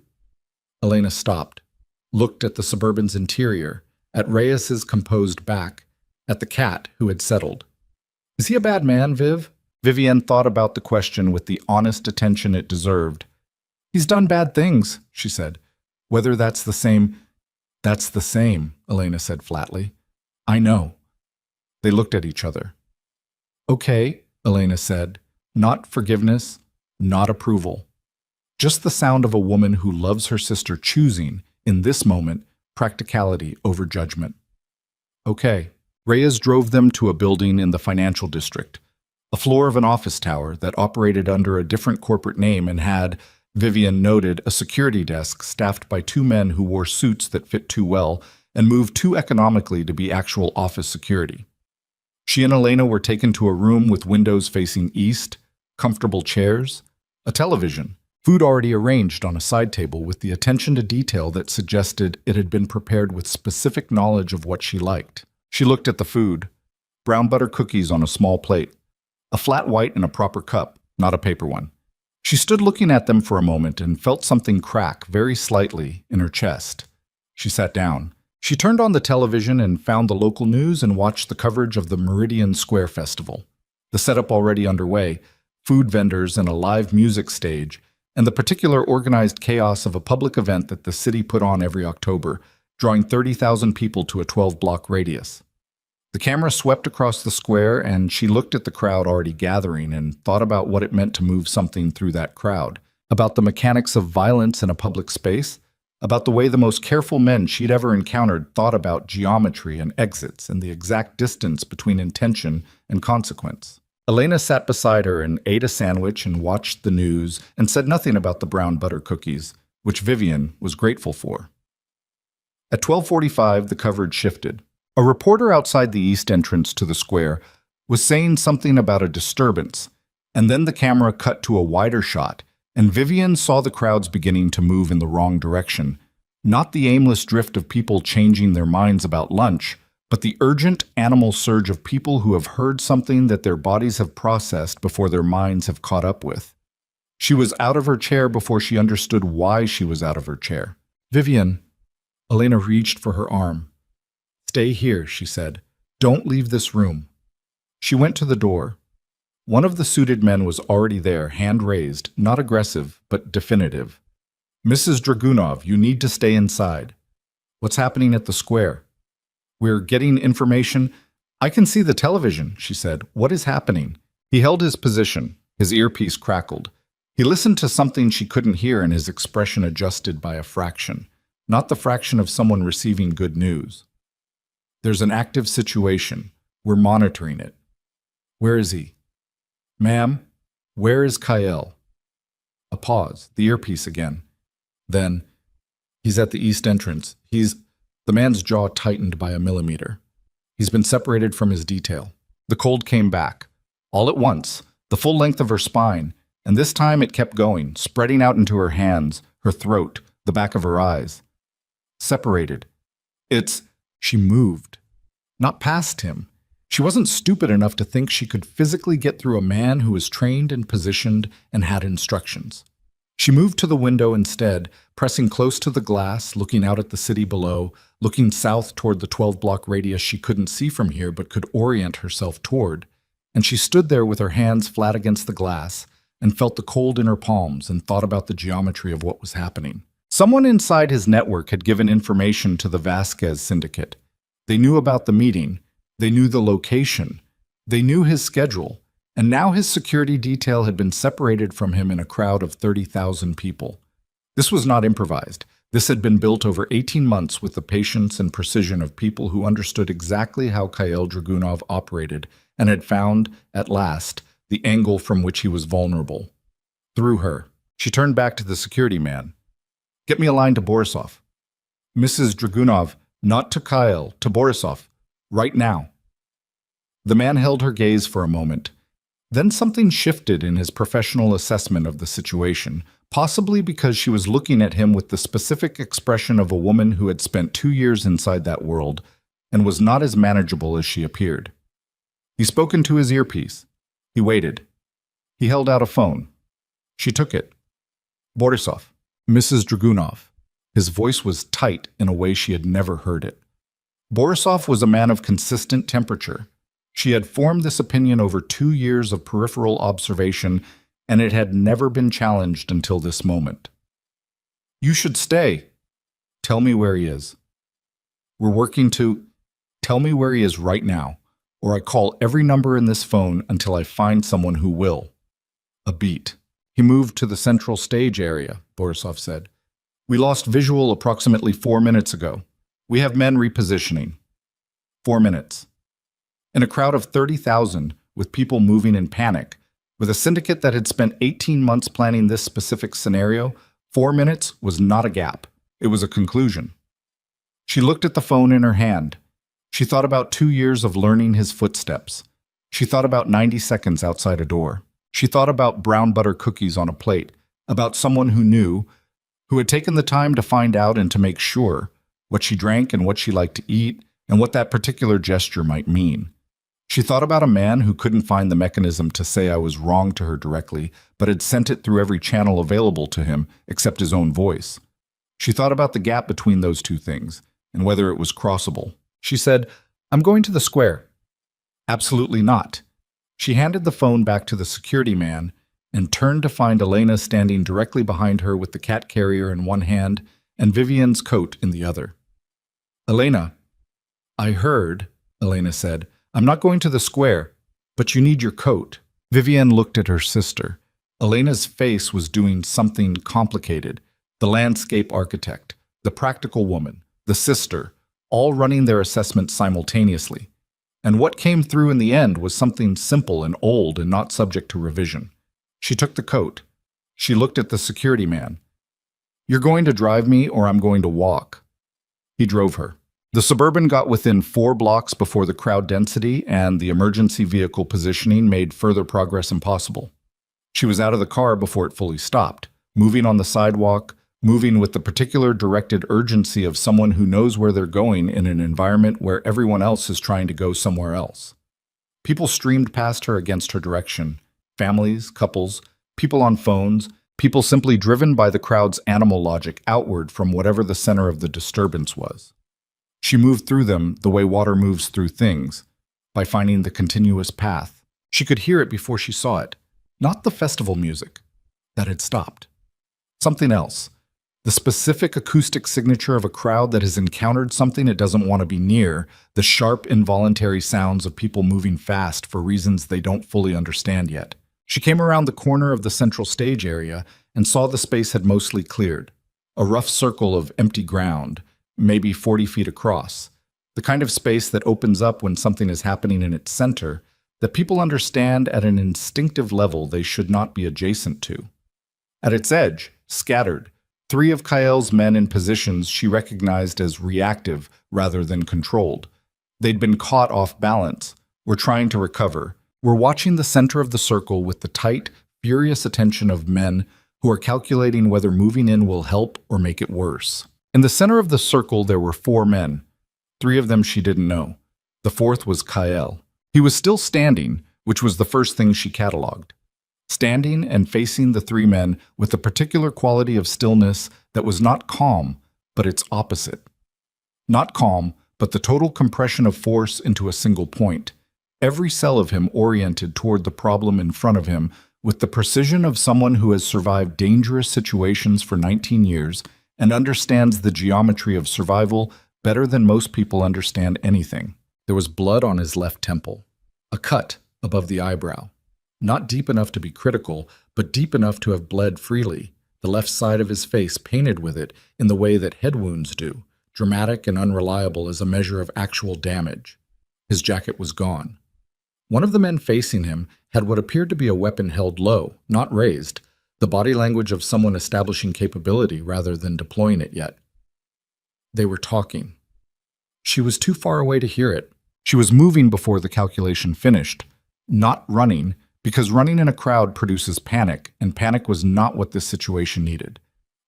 Elena stopped, looked at the Suburban's interior, at Reyes's composed back, at the cat who had settled. Is he a bad man, Viv? Vivian thought about the question with the honest attention it deserved. He's done bad things, she said. Whether that's the same... That's the same, Elena said flatly. I know. They looked at each other. Okay, Elena said. Not forgiveness, not approval. Just the sound of a woman who loves her sister choosing, in this moment, practicality over judgment. Okay. Reyes drove them to a building in the financial district, a floor of an office tower that operated under a different corporate name and had, Vivian noted, a security desk staffed by two men who wore suits that fit too well and moved too economically to be actual office security. She and Elena were taken to a room with windows facing east, comfortable chairs, a television, food already arranged on a side table with the attention to detail that suggested it had been prepared with specific knowledge of what she liked. She looked at the food. Brown butter cookies on a small plate. A flat white in a proper cup, not a paper one. She stood looking at them for a moment and felt something crack very slightly in her chest. She sat down. She turned on the television and found the local news and watched the coverage of the Meridian Square Festival. The setup already underway, food vendors and a live music stage, and the particular organized chaos of a public event that the city put on every October, drawing 30,000 people to a 12-block radius. The camera swept across the square, and she looked at the crowd already gathering and thought about what it meant to move something through that crowd, about the mechanics of violence in a public space, about the way the most careful men she'd ever encountered thought about geometry and exits and the exact distance between intention and consequence. Elena sat beside her and ate a sandwich and watched the news and said nothing about the brown butter cookies, which Vivian was grateful for. At 12:45, the coverage shifted. A reporter outside the east entrance to the square was saying something about a disturbance, and then the camera cut to a wider shot, and Vivian saw the crowds beginning to move in the wrong direction. Not the aimless drift of people changing their minds about lunch, but the urgent animal surge of people who have heard something that their bodies have processed before their minds have caught up with. She was out of her chair before she understood why she was out of her chair. Vivian. Elena reached for her arm. Stay here, she said. Don't leave this room. She went to the door. One of the suited men was already there, hand raised, not aggressive, but definitive. Mrs. Dragunov, you need to stay inside. What's happening at the square? We're getting information. I can see the television, she said. What is happening? He held his position. His earpiece crackled. He listened to something she couldn't hear, and his expression adjusted by a fraction. Not the fraction of someone receiving good news. There's an active situation. We're monitoring it. Where is he? Ma'am, where is Kyle? A pause, the earpiece again. Then, he's at the east entrance. The man's jaw tightened by a millimeter. He's been separated from his detail. The cold came back. All at once, the full length of her spine, and this time it kept going, spreading out into her hands, her throat, the back of her eyes. Separated. She moved. Not past him. She wasn't stupid enough to think she could physically get through a man who was trained and positioned and had instructions. She moved to the window instead, pressing close to the glass, looking out at the city below, looking south toward the 12-block radius she couldn't see from here but could orient herself toward. And she stood there with her hands flat against the glass and felt the cold in her palms and thought about the geometry of what was happening. Someone inside his network had given information to the Vasquez syndicate. They knew about the meeting. They knew the location. They knew his schedule. And now his security detail had been separated from him in a crowd of 30,000 people. This was not improvised. This had been built over 18 months with the patience and precision of people who understood exactly how Kyle Dragunov operated and had found, at last, the angle from which he was vulnerable. Through her, she turned back to the security man. "Get me a line to Borisov." "Mrs. Dragunov, not to Kyle, to Borisov, right now." The man held her gaze for a moment. Then something shifted in his professional assessment of the situation, possibly because she was looking at him with the specific expression of a woman who had spent 2 years inside that world and was not as manageable as she appeared. He spoke into his earpiece. He waited. He held out a phone. She took it. "Borisov, Mrs. Dragunov." His voice was tight in a way she had never heard it. Borisov was a man of consistent temperature. She had formed this opinion over 2 years of peripheral observation, and it had never been challenged until this moment. "You should stay." "Tell me where he is." "We're working to—" "Tell me where he is right now, or I call every number in this phone until I find someone who will." A beat. "He moved to the central stage area," Borisov said. "We lost visual approximately 4 minutes ago. We have men repositioning." 4 minutes. In a crowd of 30,000, with people moving in panic, with a syndicate that had spent 18 months planning this specific scenario, 4 minutes was not a gap. It was a conclusion. She looked at the phone in her hand. She thought about 2 years of learning his footsteps. She thought about 90 seconds outside a door. She thought about brown butter cookies on a plate, about someone who knew, who had taken the time to find out and to make sure what she drank and what she liked to eat and what that particular gesture might mean. She thought about a man who couldn't find the mechanism to say I was wrong to her directly, but had sent it through every channel available to him except his own voice. She thought about the gap between those two things and whether it was crossable. She said, "I'm going to the square." "Absolutely not." She handed the phone back to the security man and turned to find Elena standing directly behind her with the cat carrier in one hand and Vivian's coat in the other. "Elena." "I heard," Elena said. "I'm not going to the square, but you need your coat." Vivian looked at her sister. Elena's face was doing something complicated. The landscape architect, the practical woman, the sister, all running their assessment simultaneously. And what came through in the end was something simple and old and not subject to revision. She took the coat. She looked at the security man. "You're going to drive me or I'm going to walk." He drove her. The Suburban got within 4 blocks before the crowd density and the emergency vehicle positioning made further progress impossible. She was out of the car before it fully stopped, moving on the sidewalk, moving with the particular directed urgency of someone who knows where they're going in an environment where everyone else is trying to go somewhere else. People streamed past her against her direction. Families, couples, people on phones, people simply driven by the crowd's animal logic outward from whatever the center of the disturbance was. She moved through them the way water moves through things, by finding the continuous path. She could hear it before she saw it, not the festival music. That had stopped. Something else. The specific acoustic signature of a crowd that has encountered something it doesn't want to be near, the sharp, involuntary sounds of people moving fast for reasons they don't fully understand yet. She came around the corner of the central stage area and saw the space had mostly cleared. A rough circle of empty ground, maybe 40 feet across. The kind of space that opens up when something is happening in its center, that people understand at an instinctive level they should not be adjacent to. At its edge, scattered, 3 of Kyle's men in positions she recognized as reactive rather than controlled. They'd been caught off balance, were trying to recover, were watching the center of the circle with the tight, furious attention of men who are calculating whether moving in will help or make it worse. In the center of the circle there were 4 men. 3 of them she didn't know. The 4th was Kyle. He was still standing, which was the first thing she cataloged. standing and facing the three men with a particular quality of stillness that was not calm, but its opposite. Not calm, but the total compression of force into a single point, every cell of him oriented toward the problem in front of him with the precision of someone who has survived dangerous situations for 19 years and understands the geometry of survival better than most people understand anything. There was blood on his left temple, a cut above the eyebrow. Not deep enough to be critical, but deep enough to have bled freely, the left side of his face painted with it in the way that head wounds do, dramatic and unreliable as a measure of actual damage. His jacket was gone. One of the men facing him had what appeared to be a weapon held low, not raised, the body language of someone establishing capability rather than deploying it yet. They were talking. She was too far away to hear it. She was moving before the calculation finished, not running, because running in a crowd produces panic, and panic was not what this situation needed,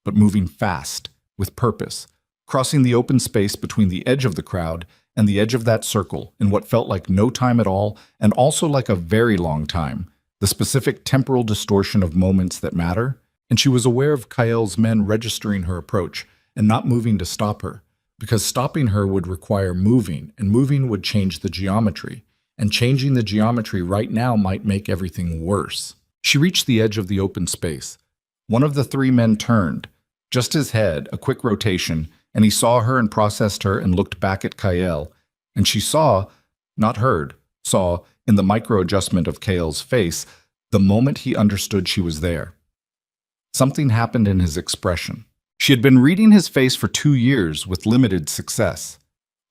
but moving fast, with purpose, crossing the open space between the edge of the crowd and the edge of that circle in what felt like no time at all, and also like a very long time, the specific temporal distortion of moments that matter, and she was aware of Kael's men registering her approach and not moving to stop her, because stopping her would require moving, and moving would change the geometry, and changing the geometry right now might make everything worse. She reached the edge of the open space. One of the three men turned, just his head, a quick rotation, and he saw her and processed her and looked back at Kael, and she saw, not heard, saw, in the micro-adjustment of Kael's face, the moment he understood she was there. Something happened in his expression. She had been reading his face for 2 years with limited success.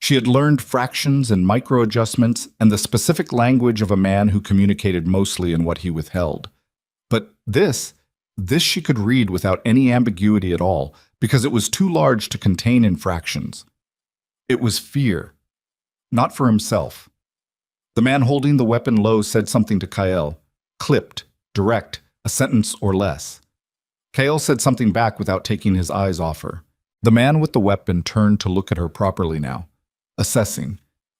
She had learned fractions and micro-adjustments and the specific language of a man who communicated mostly in what he withheld. But this she could read without any ambiguity at all, because it was too large to contain in fractions. It was fear, not for himself. The man holding the weapon low said something to Kael, clipped, direct, a sentence or less. Kael said something back without taking his eyes off her. The man with the weapon turned to look at her properly now, assessing,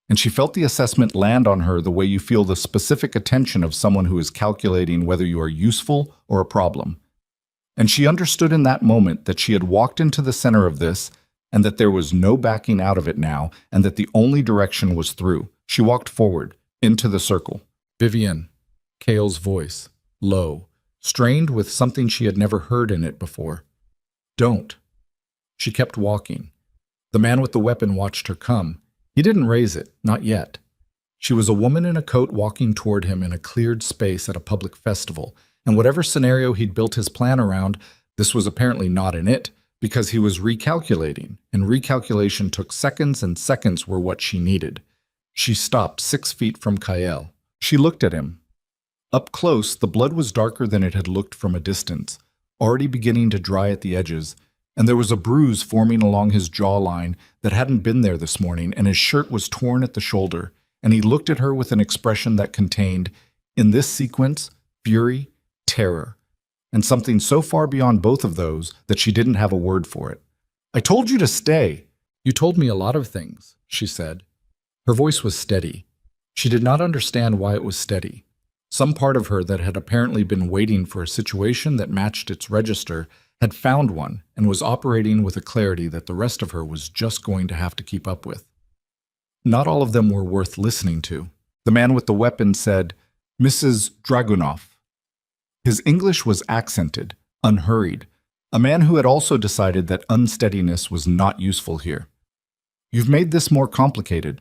and she felt the assessment land on her the way you feel the specific attention of someone who is calculating whether you are useful or a problem. And she understood in that moment that she had walked into the center of this and that there was no backing out of it now and that the only direction was through. She walked forward, into the circle. Vivian, Kael's voice, low, strained with something she had never heard in it before. Don't. She kept walking. The man with the weapon watched her come. He didn't raise it, not yet. She was a woman in a coat walking toward him in a cleared space at a public festival, and whatever scenario he'd built his plan around, this was apparently not in it, because he was recalculating, and recalculation took seconds, and seconds were what she needed. She stopped 6 feet from Kael. She looked at him. Up close, the blood was darker than it had looked from a distance, already beginning to dry at the edges, and there was a bruise forming along his jawline that hadn't been there this morning, and his shirt was torn at the shoulder, and he looked at her with an expression that contained, in this sequence, fury, terror, and something so far beyond both of those that she didn't have a word for it. I told you to stay. You told me a lot of things, she said. Her voice was steady. She did not understand why it was steady. Some part of her that had apparently been waiting for a situation that matched its register had found one and was operating with a clarity that the rest of her was just going to have to keep up with. Not all of them were worth listening to. The man with the weapon said, Mrs. Dragunov. His English was accented, unhurried, a man who had also decided that unsteadiness was not useful here. You've made this more complicated.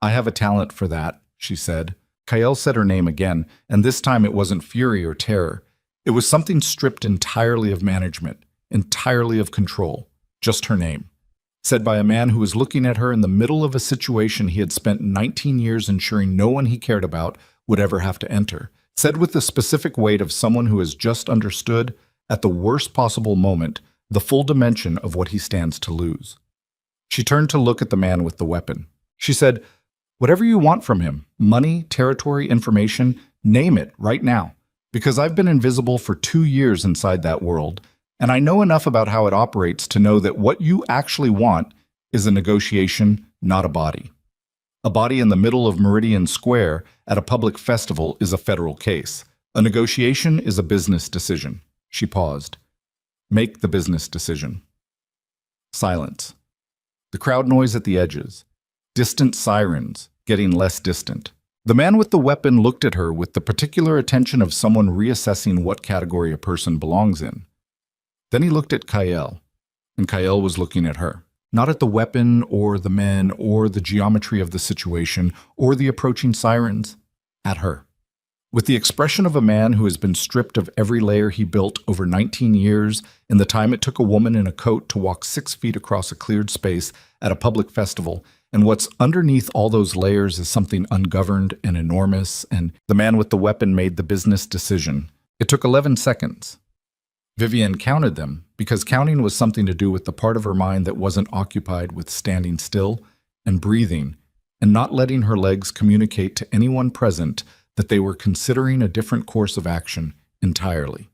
I have a talent for that, she said. Kael said her name again, and this time it wasn't fury or terror. It was something stripped entirely of management, entirely of control, just her name. Said by a man who was looking at her in the middle of a situation he had spent 19 years ensuring no one he cared about would ever have to enter. Said with the specific weight of someone who has just understood, at the worst possible moment, the full dimension of what he stands to lose. She turned to look at the man with the weapon. She said, whatever you want from him, money, territory, information, name it right now, because I've been invisible for 2 years inside that world, and I know enough about how it operates to know that what you actually want is a negotiation, not a body. A body in the middle of Meridian Square at a public festival is a federal case. A negotiation is a business decision. She paused. Make the business decision. Silence. The crowd noise at the edges. Distant sirens, getting less distant. The man with the weapon looked at her with the particular attention of someone reassessing what category a person belongs in. Then he looked at Kyle, and Kyle was looking at her. Not at the weapon or the men or the geometry of the situation or the approaching sirens. At her. With the expression of a man who has been stripped of every layer he built over 19 years in the time it took a woman in a coat to walk 6 feet across a cleared space at a public festival, and what's underneath all those layers is something ungoverned and enormous, and the man with the weapon made the business decision. It took 11 seconds. Vivian counted them, because counting was something to do with the part of her mind that wasn't occupied with standing still and breathing, and not letting her legs communicate to anyone present that they were considering a different course of action entirely.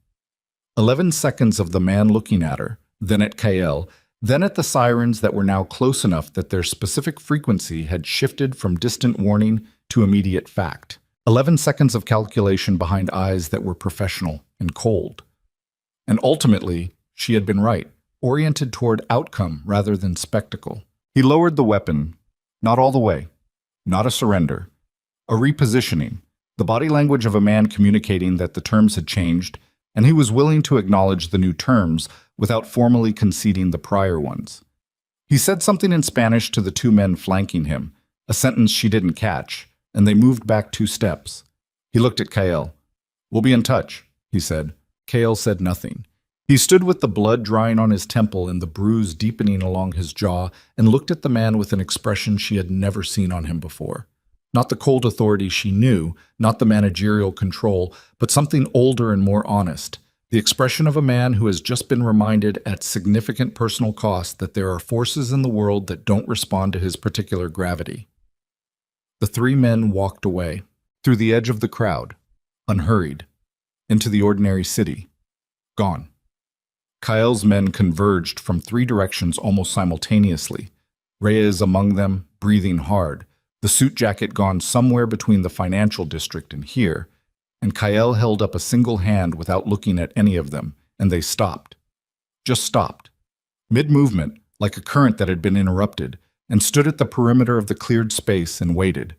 11 seconds of the man looking at her, then at Kyle, then at the sirens that were now close enough that their specific frequency had shifted from distant warning to immediate fact. 11 seconds of calculation behind eyes that were professional and cold. And ultimately, she had been right, oriented toward outcome rather than spectacle. He lowered the weapon, not all the way, not a surrender, a repositioning, the body language of a man communicating that the terms had changed, and he was willing to acknowledge the new terms without formally conceding the prior ones. He said something in Spanish to the 2 men flanking him, a sentence she didn't catch, and they moved back 2 steps. He looked at Kyle. "We'll be in touch," he said. Kyle said nothing. He stood with the blood drying on his temple and the bruise deepening along his jaw and looked at the man with an expression she had never seen on him before. Not the cold authority she knew, not the managerial control, but something older and more honest. The expression of a man who has just been reminded at significant personal cost that there are forces in the world that don't respond to his particular gravity. The 3 men walked away, through the edge of the crowd, unhurried, into the ordinary city. Gone. Kyle's men converged from 3 directions almost simultaneously. Reyes among them, breathing hard, the suit jacket gone somewhere between the financial district and here, and Kyle held up a single hand without looking at any of them, and they stopped. Just stopped. Mid-movement, like a current that had been interrupted, and stood at the perimeter of the cleared space and waited.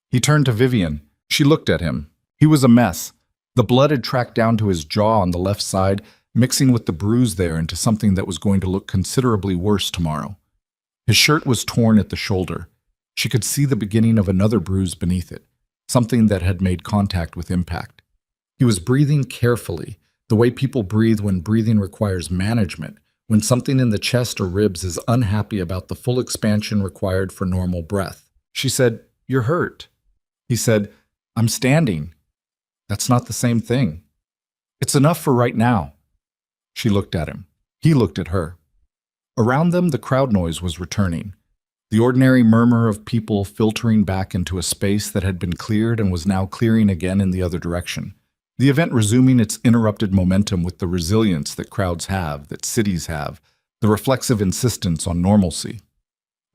He turned to Vivian. She looked at him. He was a mess. The blood had tracked down to his jaw on the left side, mixing with the bruise there into something that was going to look considerably worse tomorrow. His shirt was torn at the shoulder. She could see the beginning of another bruise beneath it, something that had made contact with impact. He was breathing carefully, the way people breathe when breathing requires management, when something in the chest or ribs is unhappy about the full expansion required for normal breath. She said, "You're hurt." He said, "I'm standing." "That's not the same thing." "It's enough for right now." She looked at him. He looked at her. Around them, the crowd noise was returning. The ordinary murmur of people filtering back into a space that had been cleared and was now clearing again in the other direction. The event resuming its interrupted momentum with the resilience that crowds have, that cities have, the reflexive insistence on normalcy.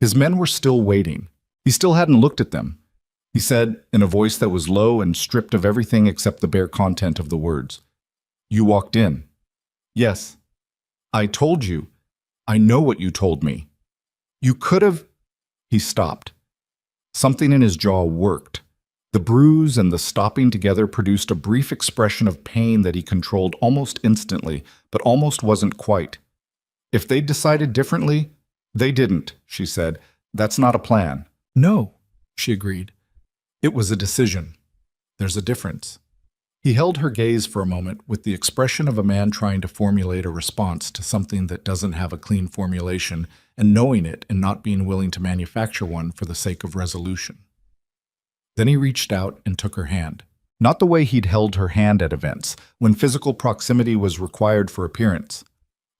His men were still waiting. He still hadn't looked at them. He said, in a voice that was low and stripped of everything except the bare content of the words, "You walked in." "Yes." "I told you. I know what you told me." "You could have—" He stopped. Something in his jaw worked. The bruise and the stopping together produced a brief expression of pain that he controlled almost instantly, but almost wasn't quite. "If they'd decided differently—" "They didn't," she said. "That's not a plan." "No," she agreed. "It was a decision. There's a difference." He held her gaze for a moment with the expression of a man trying to formulate a response to something that doesn't have a clean formulation, and knowing it and not being willing to manufacture one for the sake of resolution. Then he reached out and took her hand. Not the way he'd held her hand at events, when physical proximity was required for appearance.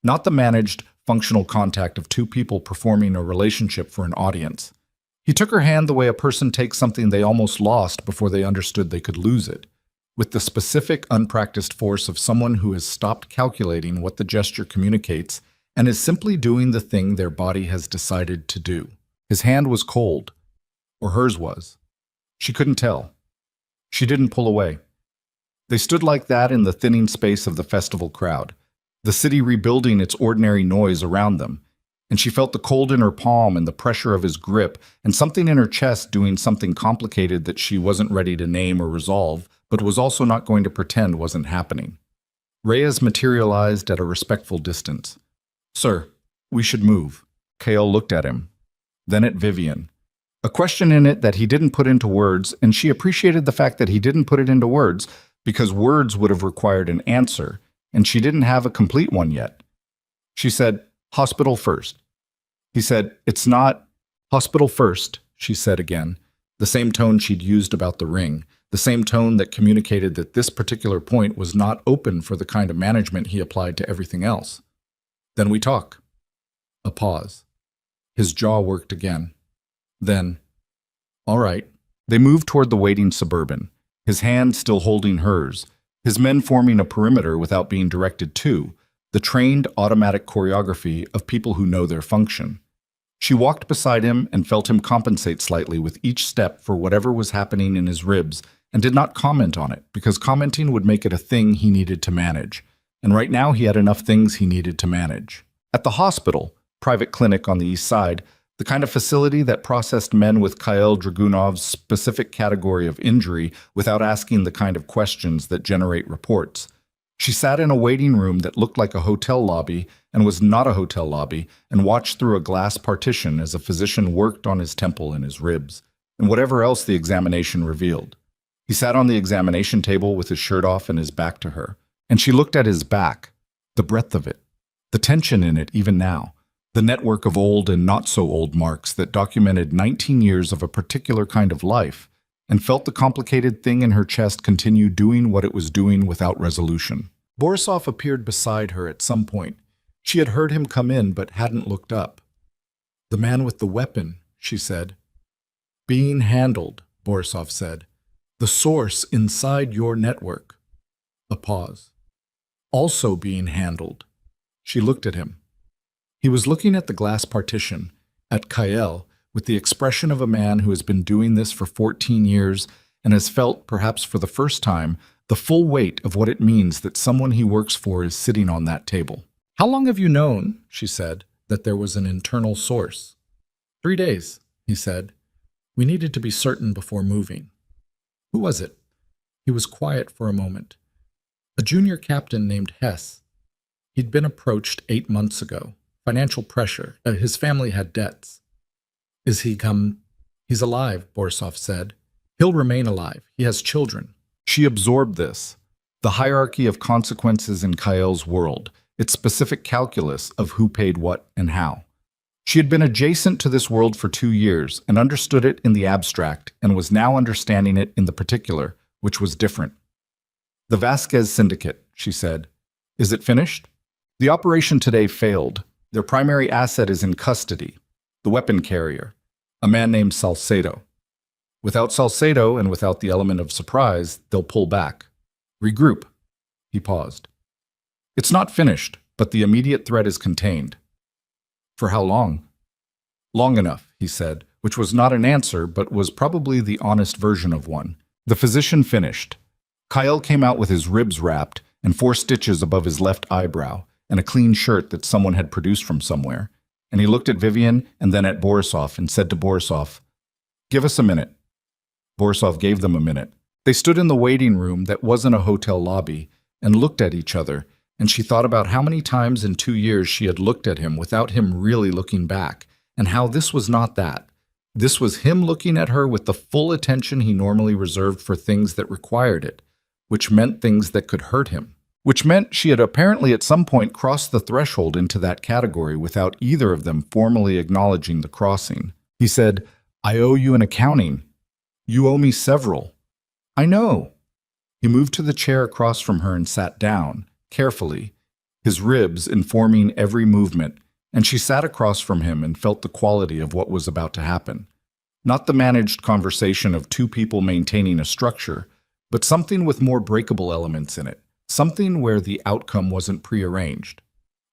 Not the managed, functional contact of 2 people performing a relationship for an audience. He took her hand the way a person takes something they almost lost before they understood they could lose it, with the specific, unpracticed force of someone who has stopped calculating what the gesture communicates and is simply doing the thing their body has decided to do. His hand was cold, or hers was. She couldn't tell. She didn't pull away. They stood like that in the thinning space of the festival crowd, the city rebuilding its ordinary noise around them, and she felt the cold in her palm and the pressure of his grip and something in her chest doing something complicated that she wasn't ready to name or resolve, but was also not going to pretend wasn't happening. Reyes materialized at a respectful distance. "Sir, we should move." Kale looked at him, then at Vivian. A question in it that he didn't put into words, and she appreciated the fact that he didn't put it into words because words would have required an answer, and she didn't have a complete one yet. She said, "Hospital first." He said, "It's not hospital first," she said again, the same tone she'd used about the ring, the same tone that communicated that this particular point was not open for the kind of management he applied to everything else. "Then we talk." A pause. His jaw worked again. Then, "All right." They moved toward the waiting Suburban, his hand still holding hers, his men forming a perimeter without being directed to, the trained automatic choreography of people who know their function. She walked beside him and felt him compensate slightly with each step for whatever was happening in his ribs and did not comment on it because commenting would make it a thing he needed to manage. And right now he had enough things he needed to manage. At the hospital, private clinic on the east side, the kind of facility that processed men with Kyle Dragunov's specific category of injury without asking the kind of questions that generate reports. She sat in a waiting room that looked like a hotel lobby and was not a hotel lobby and watched through a glass partition as a physician worked on his temple and his ribs, and whatever else the examination revealed. He sat on the examination table with his shirt off and his back to her, and she looked at his back, the breadth of it, the tension in it even now, the network of old and not-so-old marks that documented 19 years of a particular kind of life, and felt the complicated thing in her chest continue doing what it was doing without resolution. Borisov appeared beside her at some point. She had heard him come in but hadn't looked up. "The man with the weapon," she said. "Being handled," Borisov said. "The source inside your network." A pause. "Also being handled." She looked at him. He was looking at the glass partition, at Kyle, with the expression of a man who has been doing this for 14 years and has felt, perhaps for the first time, the full weight of what it means that someone he works for is sitting on that table. "How long have you known," she said, "that there was an internal source?" 3 days, he said. "We needed to be certain before moving." "Who was it?" He was quiet for a moment. "A junior captain named Hess. He'd been approached 8 months ago. Financial pressure. His family had debts." "Is he come?" "He's alive," Borisov said. "He'll remain alive. He has children." She absorbed this, the hierarchy of consequences in Kyle's world, its specific calculus of who paid what and how. She had been adjacent to this world for 2 years and understood it in the abstract and was now understanding it in the particular, which was different. "The Vasquez Syndicate," she said. "Is it finished?" "The operation today failed. Their primary asset is in custody. The weapon carrier, a man named Salcedo. Without Salcedo and without the element of surprise, they'll pull back. Regroup." He paused. "It's not finished, but the immediate threat is contained." "For how long?" "Long enough," he said, which was not an answer, but was probably the honest version of one. The physician finished. Kyle came out with his ribs wrapped and 4 stitches above his left eyebrow and a clean shirt that someone had produced from somewhere. And he looked at Vivian and then at Borisov and said to Borisov, "Give us a minute." Borisov gave them a minute. They stood in the waiting room that wasn't a hotel lobby and looked at each other, and she thought about how many times in 2 years she had looked at him without him really looking back, and how this was not that. This was him looking at her with the full attention he normally reserved for things that required it, which meant things that could hurt him. Which meant she had apparently at some point crossed the threshold into that category without either of them formally acknowledging the crossing. He said, "I owe you an accounting. You owe me several." "I know." He moved to the chair across from her and sat down, carefully, his ribs informing every movement, and she sat across from him and felt the quality of what was about to happen. Not the managed conversation of 2 people maintaining a structure, but something with more breakable elements in it. Something where the outcome wasn't prearranged.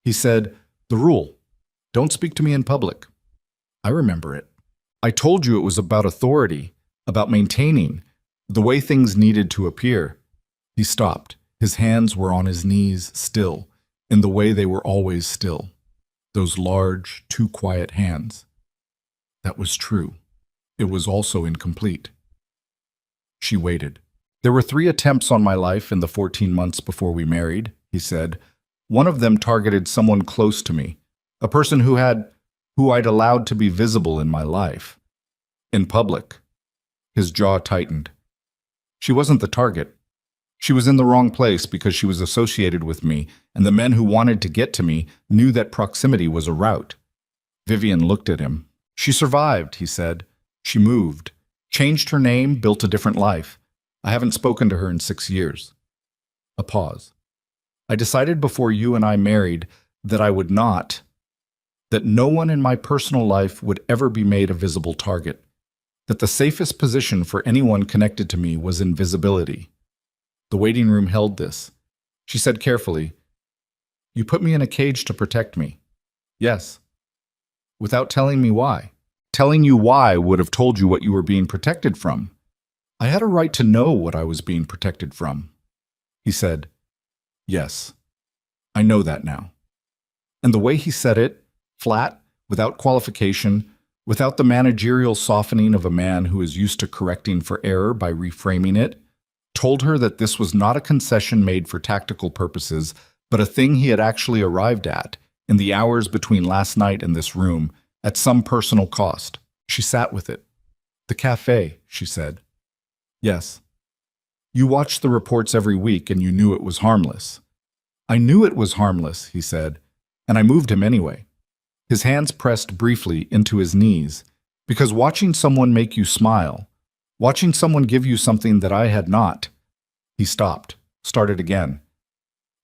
He said, "The rule. Don't speak to me in public." "I remember it. I told you it was about authority, about maintaining, the way things needed to appear." He stopped. His hands were on his knees, still, in the way they were always still. Those large, too quiet hands. That was true. It was also incomplete. She waited. There were 3 attempts on my life in the 14 months before we married, he said. One of them targeted someone close to me, a person who I'd allowed to be visible in my life. In public. His jaw tightened. She wasn't the target. She was in the wrong place because she was associated with me, and the men who wanted to get to me knew that proximity was a route. Vivian looked at him. She survived, he said. She moved, changed her name, built a different life. I haven't spoken to her in 6 years. A pause. I decided before you and I married that I would not, that no one in my personal life would ever be made a visible target, that the safest position for anyone connected to me was invisibility. The waiting room held this. She said carefully, "You put me in a cage to protect me." Yes. Without telling me why. Telling you why would have told you what you were being protected from. I had a right to know what I was being protected from. He said, "Yes, I know that now." And the way he said it, flat, without qualification, without the managerial softening of a man who is used to correcting for error by reframing it, told her that this was not a concession made for tactical purposes, but a thing he had actually arrived at, in the hours between last night and this room, at some personal cost. She sat with it. "The cafe," she said. "Yes. You watched the reports every week and you knew it was harmless." "I knew it was harmless," he said, "and I moved him anyway." His hands pressed briefly into his knees, because watching someone make you smile, watching someone give you something that I had not. He stopped, started again.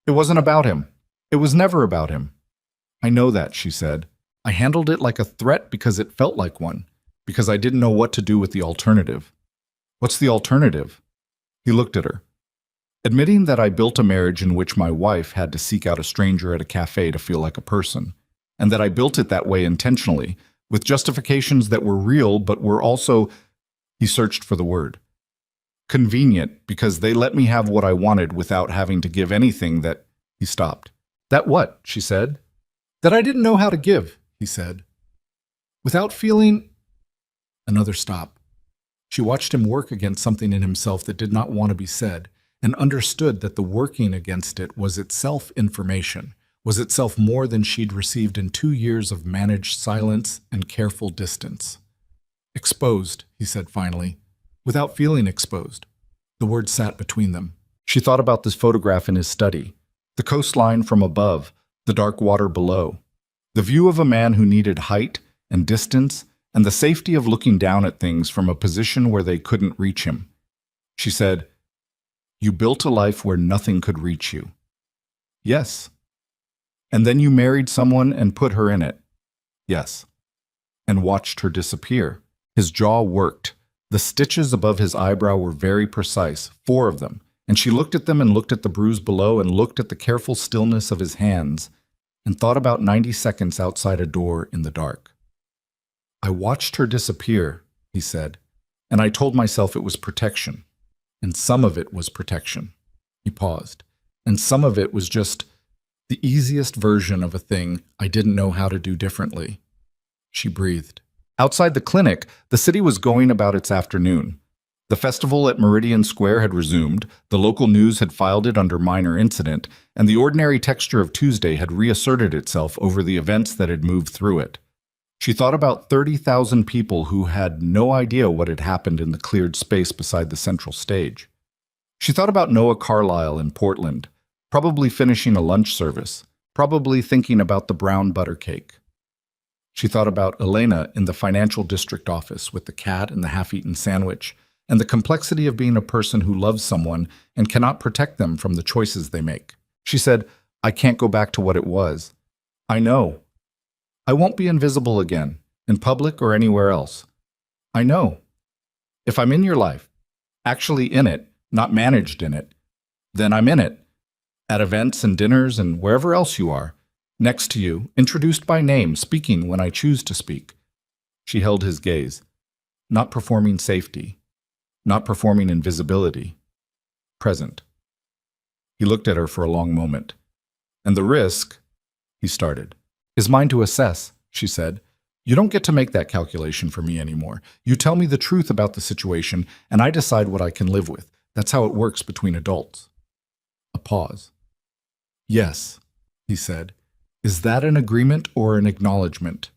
"It wasn't about him. It was never about him." "I know that," she said. "I handled it like a threat because it felt like one, because I didn't know what to do with the alternative." "What's the alternative?" He looked at her. "Admitting that I built a marriage in which my wife had to seek out a stranger at a cafe to feel like a person, and that I built it that way intentionally, with justifications that were real but were also," he searched for the word, "convenient, because they let me have what I wanted without having to give anything that—" He stopped. "That what?" she said. "That I didn't know how to give," he said. "Without feeling—" Another stop. She watched him work against something in himself that did not want to be said, and understood that the working against it was itself information, was itself more than she'd received in 2 years of managed silence and careful distance. "Exposed," he said finally, "without feeling exposed." The word sat between them. She thought about this photograph in his study, the coastline from above, the dark water below, the view of a man who needed height and distance and the safety of looking down at things from a position where they couldn't reach him. She said, "You built a life where nothing could reach you." "Yes." "And then you married someone and put her in it." "Yes." "And watched her disappear." His jaw worked. The stitches above his eyebrow were very precise, 4 of them, and she looked at them and looked at the bruise below and looked at the careful stillness of his hands and thought about 90 seconds outside a door in the dark. "I watched her disappear," he said, "and I told myself it was protection. And some of it was protection." He paused. "And some of it was just the easiest version of a thing I didn't know how to do differently." She breathed. Outside the clinic, the city was going about its afternoon. The festival at Meridian Square had resumed, the local news had filed it under minor incident, and the ordinary texture of Tuesday had reasserted itself over the events that had moved through it. She thought about 30,000 people who had no idea what had happened in the cleared space beside the central stage. She thought about Noah Carlyle in Portland, probably finishing a lunch service, probably thinking about the brown butter cake. She thought about Elena in the financial district office with the cat and the half-eaten sandwich, and the complexity of being a person who loves someone and cannot protect them from the choices they make. She said, "I can't go back to what it was. I know. I won't be invisible again, in public or anywhere else. I know. If I'm in your life, actually in it, not managed in it, then I'm in it. At events and dinners and wherever else you are, next to you, introduced by name, speaking when I choose to speak." She held his gaze. Not performing safety. Not performing invisibility. Present. He looked at her for a long moment. And the risk, he started, is mine to assess, she said. You don't get to make that calculation for me anymore. You tell me the truth about the situation, and I decide what I can live with. That's how it works between adults. A pause. Yes, he said. Is that an agreement or an acknowledgement?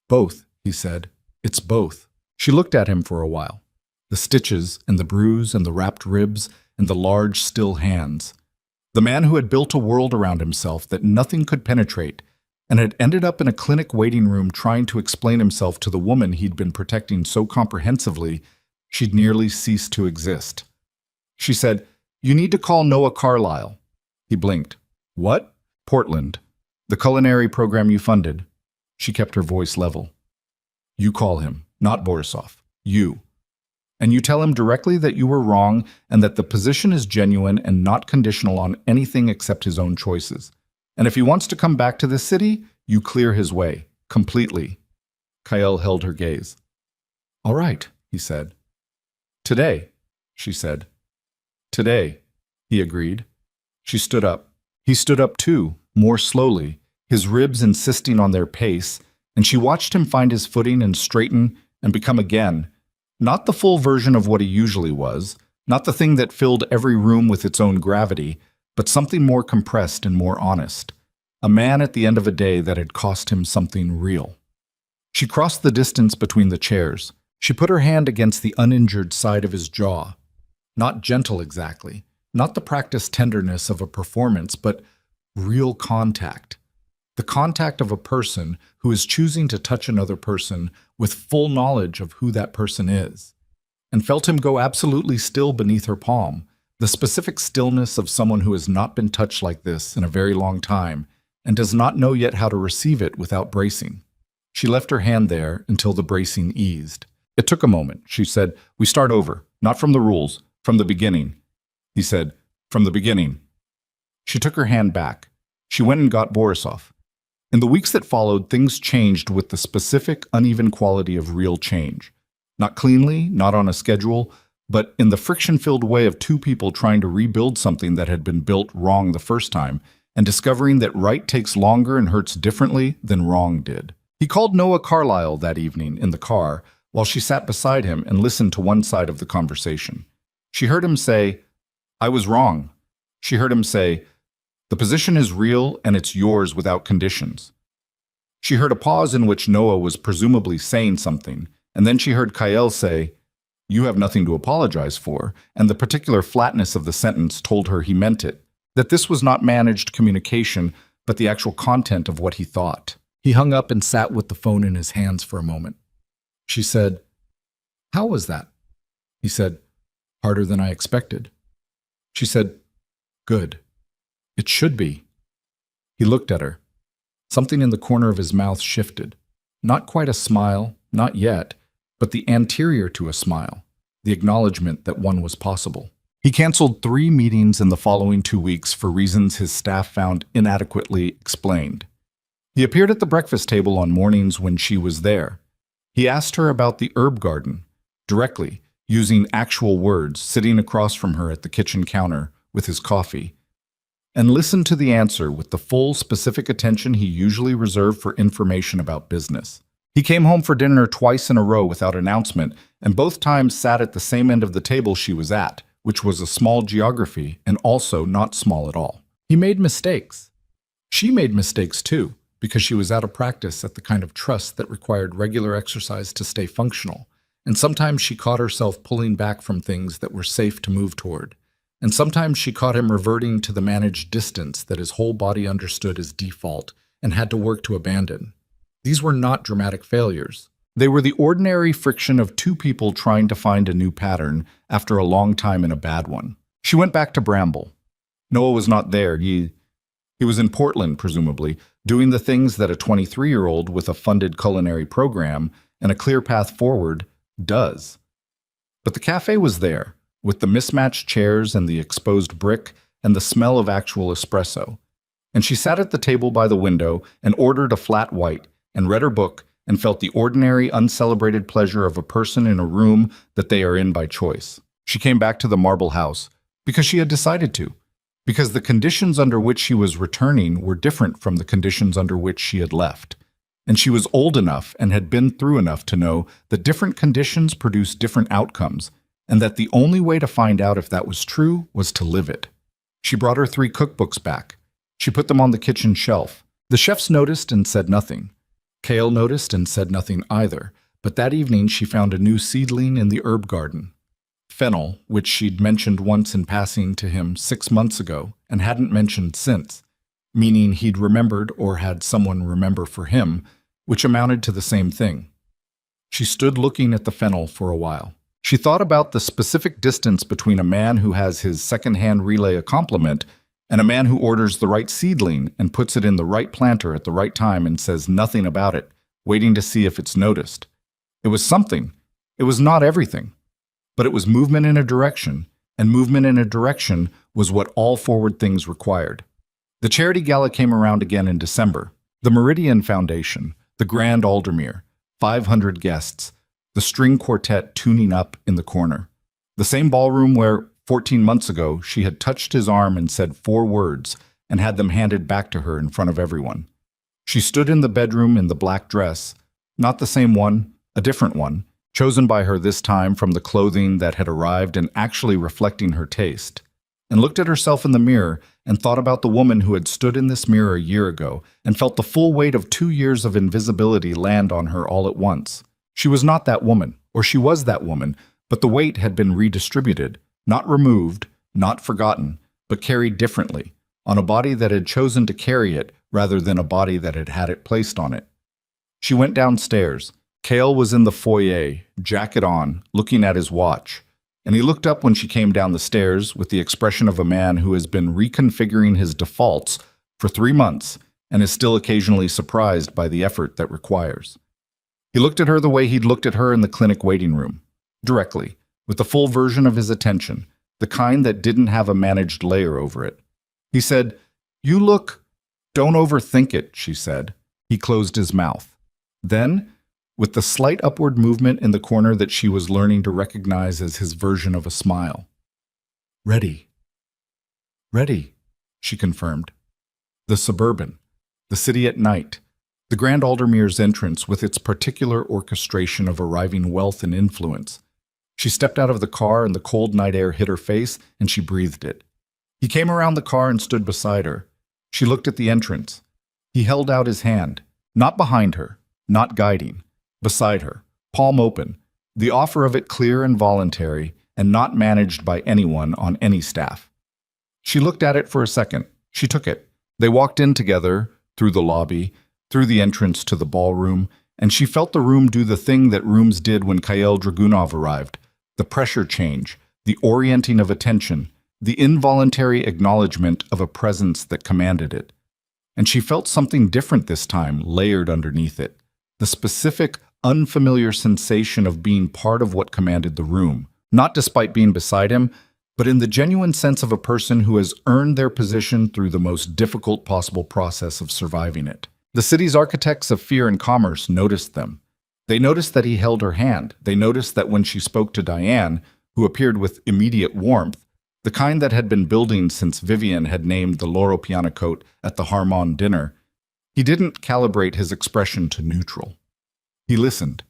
Both, he said. It's both. She looked at him for a while. The stitches and the bruise and the wrapped ribs and the large, still hands. The man who had built a world around himself that nothing could penetrate and had ended up in a clinic waiting room trying to explain himself to the woman he'd been protecting so comprehensively she'd nearly ceased to exist. She said, "You need to call Noah Carlyle." He blinked. "What?" "Portland. The culinary program you funded." She kept her voice level. "You call him, not Borisov. You. And you tell him directly that you were wrong and that the position is genuine and not conditional on anything except his own choices. And if he wants to come back to this city, you clear his way, completely." Kael held her gaze. "All right," he said. "Today," she said. "Today," he agreed. She stood up. He stood up too, more slowly, his ribs insisting on their pace, and she watched him find his footing and straighten and become again, not the full version of what he usually was, not the thing that filled every room with its own gravity, but something more compressed and more honest. A man at the end of a day that had cost him something real. She crossed the distance between the chairs. She put her hand against the uninjured side of his jaw. Not gentle exactly, not the practiced tenderness of a performance, but real contact. The contact of a person who is choosing to touch another person with full knowledge of who that person is, and felt him go absolutely still beneath her palm, the specific stillness of someone who has not been touched like this in a very long time and does not know yet how to receive it without bracing. She left her hand there until the bracing eased. It took a moment. She said, "We start over, not from the rules, from the beginning." He said, "From the beginning." She took her hand back. She went and got Borisov. In the weeks that followed, things changed with the specific, uneven quality of real change. Not cleanly, not on a schedule, but in the friction-filled way of two people trying to rebuild something that had been built wrong the first time, and discovering that right takes longer and hurts differently than wrong did. He called Noah Carlyle that evening in the car while she sat beside him and listened to one side of the conversation. She heard him say, "I was wrong." She heard him say, "The position is real and it's yours without conditions." She heard a pause in which Noah was presumably saying something, and then she heard Kael say, "You have nothing to apologize for," and the particular flatness of the sentence told her he meant it, that this was not managed communication, but the actual content of what he thought. He hung up and sat with the phone in his hands for a moment. She said, "How was that?" He said, "Harder than I expected." She said, "Good. It should be." He looked at her. Something in the corner of his mouth shifted. Not quite a smile, not yet, but the anterior to a smile, the acknowledgement that one was possible. He canceled 3 meetings in the following 2 weeks for reasons his staff found inadequately explained. He appeared at the breakfast table on mornings when she was there. He asked her about the herb garden, directly, using actual words, sitting across from her at the kitchen counter with his coffee, and listened to the answer with the full, specific attention he usually reserved for information about business. He came home for dinner twice in a row without announcement, and both times sat at the same end of the table she was at, which was a small geography and also not small at all. He made mistakes. She made mistakes too, because she was out of practice at the kind of trust that required regular exercise to stay functional, and sometimes she caught herself pulling back from things that were safe to move toward. And sometimes she caught him reverting to the managed distance that his whole body understood as default and had to work to abandon. These were not dramatic failures. They were the ordinary friction of two people trying to find a new pattern after a long time in a bad one. She went back to Bramble. Noah was not there. He was in Portland, presumably, doing the things that a 23-year-old with a funded culinary program and a clear path forward does. But the cafe was there, with the mismatched chairs and the exposed brick and the smell of actual espresso. And she sat at the table by the window and ordered a flat white and read her book and felt the ordinary, uncelebrated pleasure of a person in a room that they are in by choice. She came back to the marble house because she had decided to. because the conditions under which she was returning were different from the conditions under which she had left. And she was old enough and had been through enough to know that different conditions produce different outcomes, and that the only way to find out if that was true was to live it. She brought her 3 cookbooks back. She put them on the kitchen shelf. The chefs noticed and said nothing. Kale noticed and said nothing either, but that evening she found a new seedling in the herb garden. Fennel, which she'd mentioned once in passing to him 6 months ago and hadn't mentioned since, meaning he'd remembered or had someone remember for him, which amounted to the same thing. She stood looking at the fennel for a while. She thought about the specific distance between a man who has his second-hand relay a compliment and a man who orders the right seedling and puts it in the right planter at the right time and says nothing about it, waiting to see if it's noticed. It was something. It was not everything. But it was movement in a direction, and movement in a direction was what all forward things required. The charity gala came around again in December. The Meridian Foundation, the Grand Aldermere, 500 guests, the string quartet tuning up in the corner. The same ballroom where, 14 months ago, she had touched his arm and said 4 words and had them handed back to her in front of everyone. She stood in the bedroom in the black dress, not the same one, a different one, chosen by her this time from the clothing that had arrived and actually reflecting her taste, and looked at herself in the mirror and thought about the woman who had stood in this mirror a year ago and felt the full weight of 2 years of invisibility land on her all at once. She was not that woman, or she was that woman, but the weight had been redistributed, not removed, not forgotten, but carried differently, on a body that had chosen to carry it rather than a body that had had it placed on it. She went downstairs. Kale was in the foyer, jacket on, looking at his watch, and he looked up when she came down the stairs with the expression of a man who has been reconfiguring his defaults for 3 months and is still occasionally surprised by the effort that requires. He looked at her the way he'd looked at her in the clinic waiting room, directly, with the full version of his attention, the kind that didn't have a managed layer over it. He said, "You look—" "Don't overthink it," she said. He closed his mouth. Then, with the slight upward movement in the corner that she was learning to recognize as his version of a smile. "Ready." "Ready," she confirmed. The Suburban, the city at night, the Grand Aldermere's entrance with its particular orchestration of arriving wealth and influence. She stepped out of the car and the cold night air hit her face and she breathed it. He came around the car and stood beside her. She looked at the entrance. He held out his hand, not behind her, not guiding, beside her, palm open, the offer of it clear and voluntary and not managed by anyone on any staff. She looked at it for a second. She took it. They walked in together, through the lobby, through the entrance to the ballroom, and she felt the room do the thing that rooms did when Kyle Dragunov arrived, the pressure change, the orienting of attention, the involuntary acknowledgement of a presence that commanded it. And she felt something different this time, layered underneath it, the specific, unfamiliar sensation of being part of what commanded the room, not despite being beside him, but in the genuine sense of a person who has earned their position through the most difficult possible process of surviving it. The city's architects of fear and commerce noticed them. They noticed that he held her hand. They noticed that when she spoke to Diane, who appeared with immediate warmth, the kind that had been building since Vivian had named the Loro Pianocote at the Harmon dinner, he didn't calibrate his expression to neutral. He listened.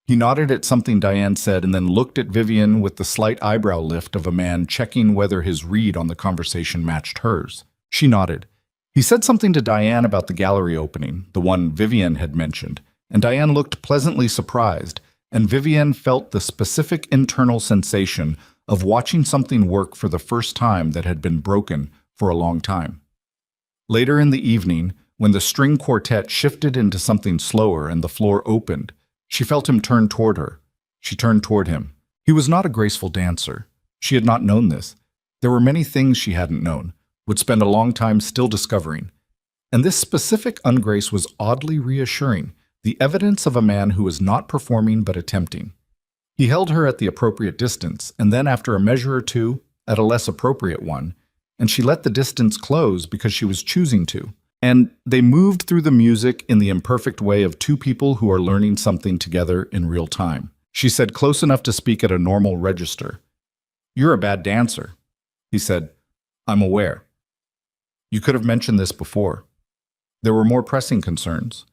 He nodded at something Diane said and then looked at Vivian with the slight eyebrow lift of a man checking whether his read on the conversation matched hers. She nodded. He said something to Diane about the gallery opening, the one Vivian had mentioned, and Diane looked pleasantly surprised, and Vivian felt the specific internal sensation of watching something work for the first time that had been broken for a long time. Later in the evening, when the string quartet shifted into something slower and the floor opened, she felt him turn toward her. She turned toward him. He was not a graceful dancer. She had not known this. There were many things she hadn't known, would spend a long time still discovering. And this specific ungrace was oddly reassuring, the evidence of a man who was not performing but attempting. He held her at the appropriate distance, and then after a measure or two, at a less appropriate one, and she let the distance close because she was choosing to. And they moved through the music in the imperfect way of two people who are learning something together in real time. She said close enough to speak at a normal register. "You're a bad dancer." He said, I'm aware. You could have mentioned this before. There were more pressing concerns.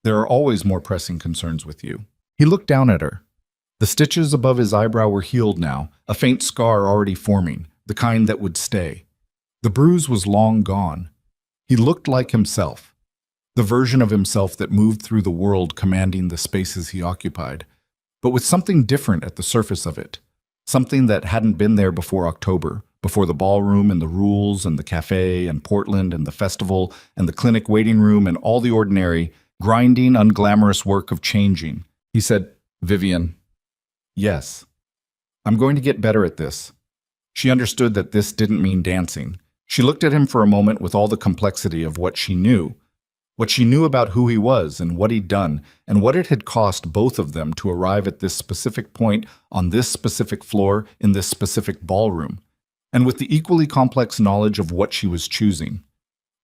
There are always more pressing concerns with you. He looked down at her. The stitches above his eyebrow were healed now, a faint scar already forming, the kind that would stay. The bruise was long gone. He looked like himself, the version of himself that moved through the world commanding the spaces he occupied, but with something different at the surface of it, something that hadn't been there before October, before the ballroom and the rules and the cafe and Portland and the festival and the clinic waiting room and all the ordinary, grinding, unglamorous work of changing. He said, "Vivian, yes, I'm going to get better at this." She understood that this didn't mean dancing. She looked at him for a moment with all the complexity of what she knew about who he was and what he'd done, and what it had cost both of them to arrive at this specific point on this specific floor in this specific ballroom, and with the equally complex knowledge of what she was choosing.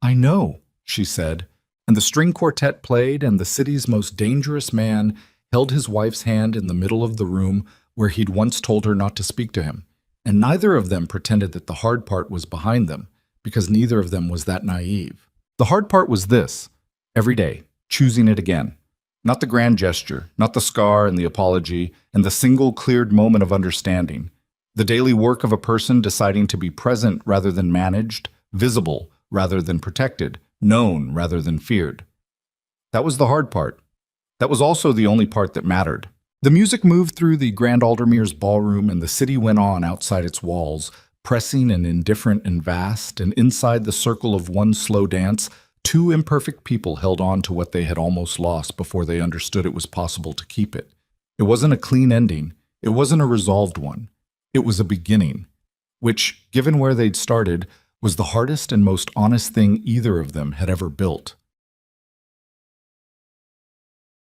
"I know," she said, and the string quartet played, and the city's most dangerous man held his wife's hand in the middle of the room where he'd once told her not to speak to him, and neither of them pretended that the hard part was behind them, because neither of them was that naive. The hard part was this: every day, choosing it again. Not the grand gesture, not the scar and the apology, and the single cleared moment of understanding. The daily work of a person deciding to be present rather than managed, visible rather than protected, known rather than feared. That was the hard part. That was also the only part that mattered. The music moved through the Grand Aldermere's ballroom, and the city went on outside its walls, pressing and indifferent and vast, and inside the circle of one slow dance, two imperfect people held on to what they had almost lost before they understood it was possible to keep it. It wasn't a clean ending. It wasn't a resolved one. It was a beginning, which, given where they'd started, was the hardest and most honest thing either of them had ever built.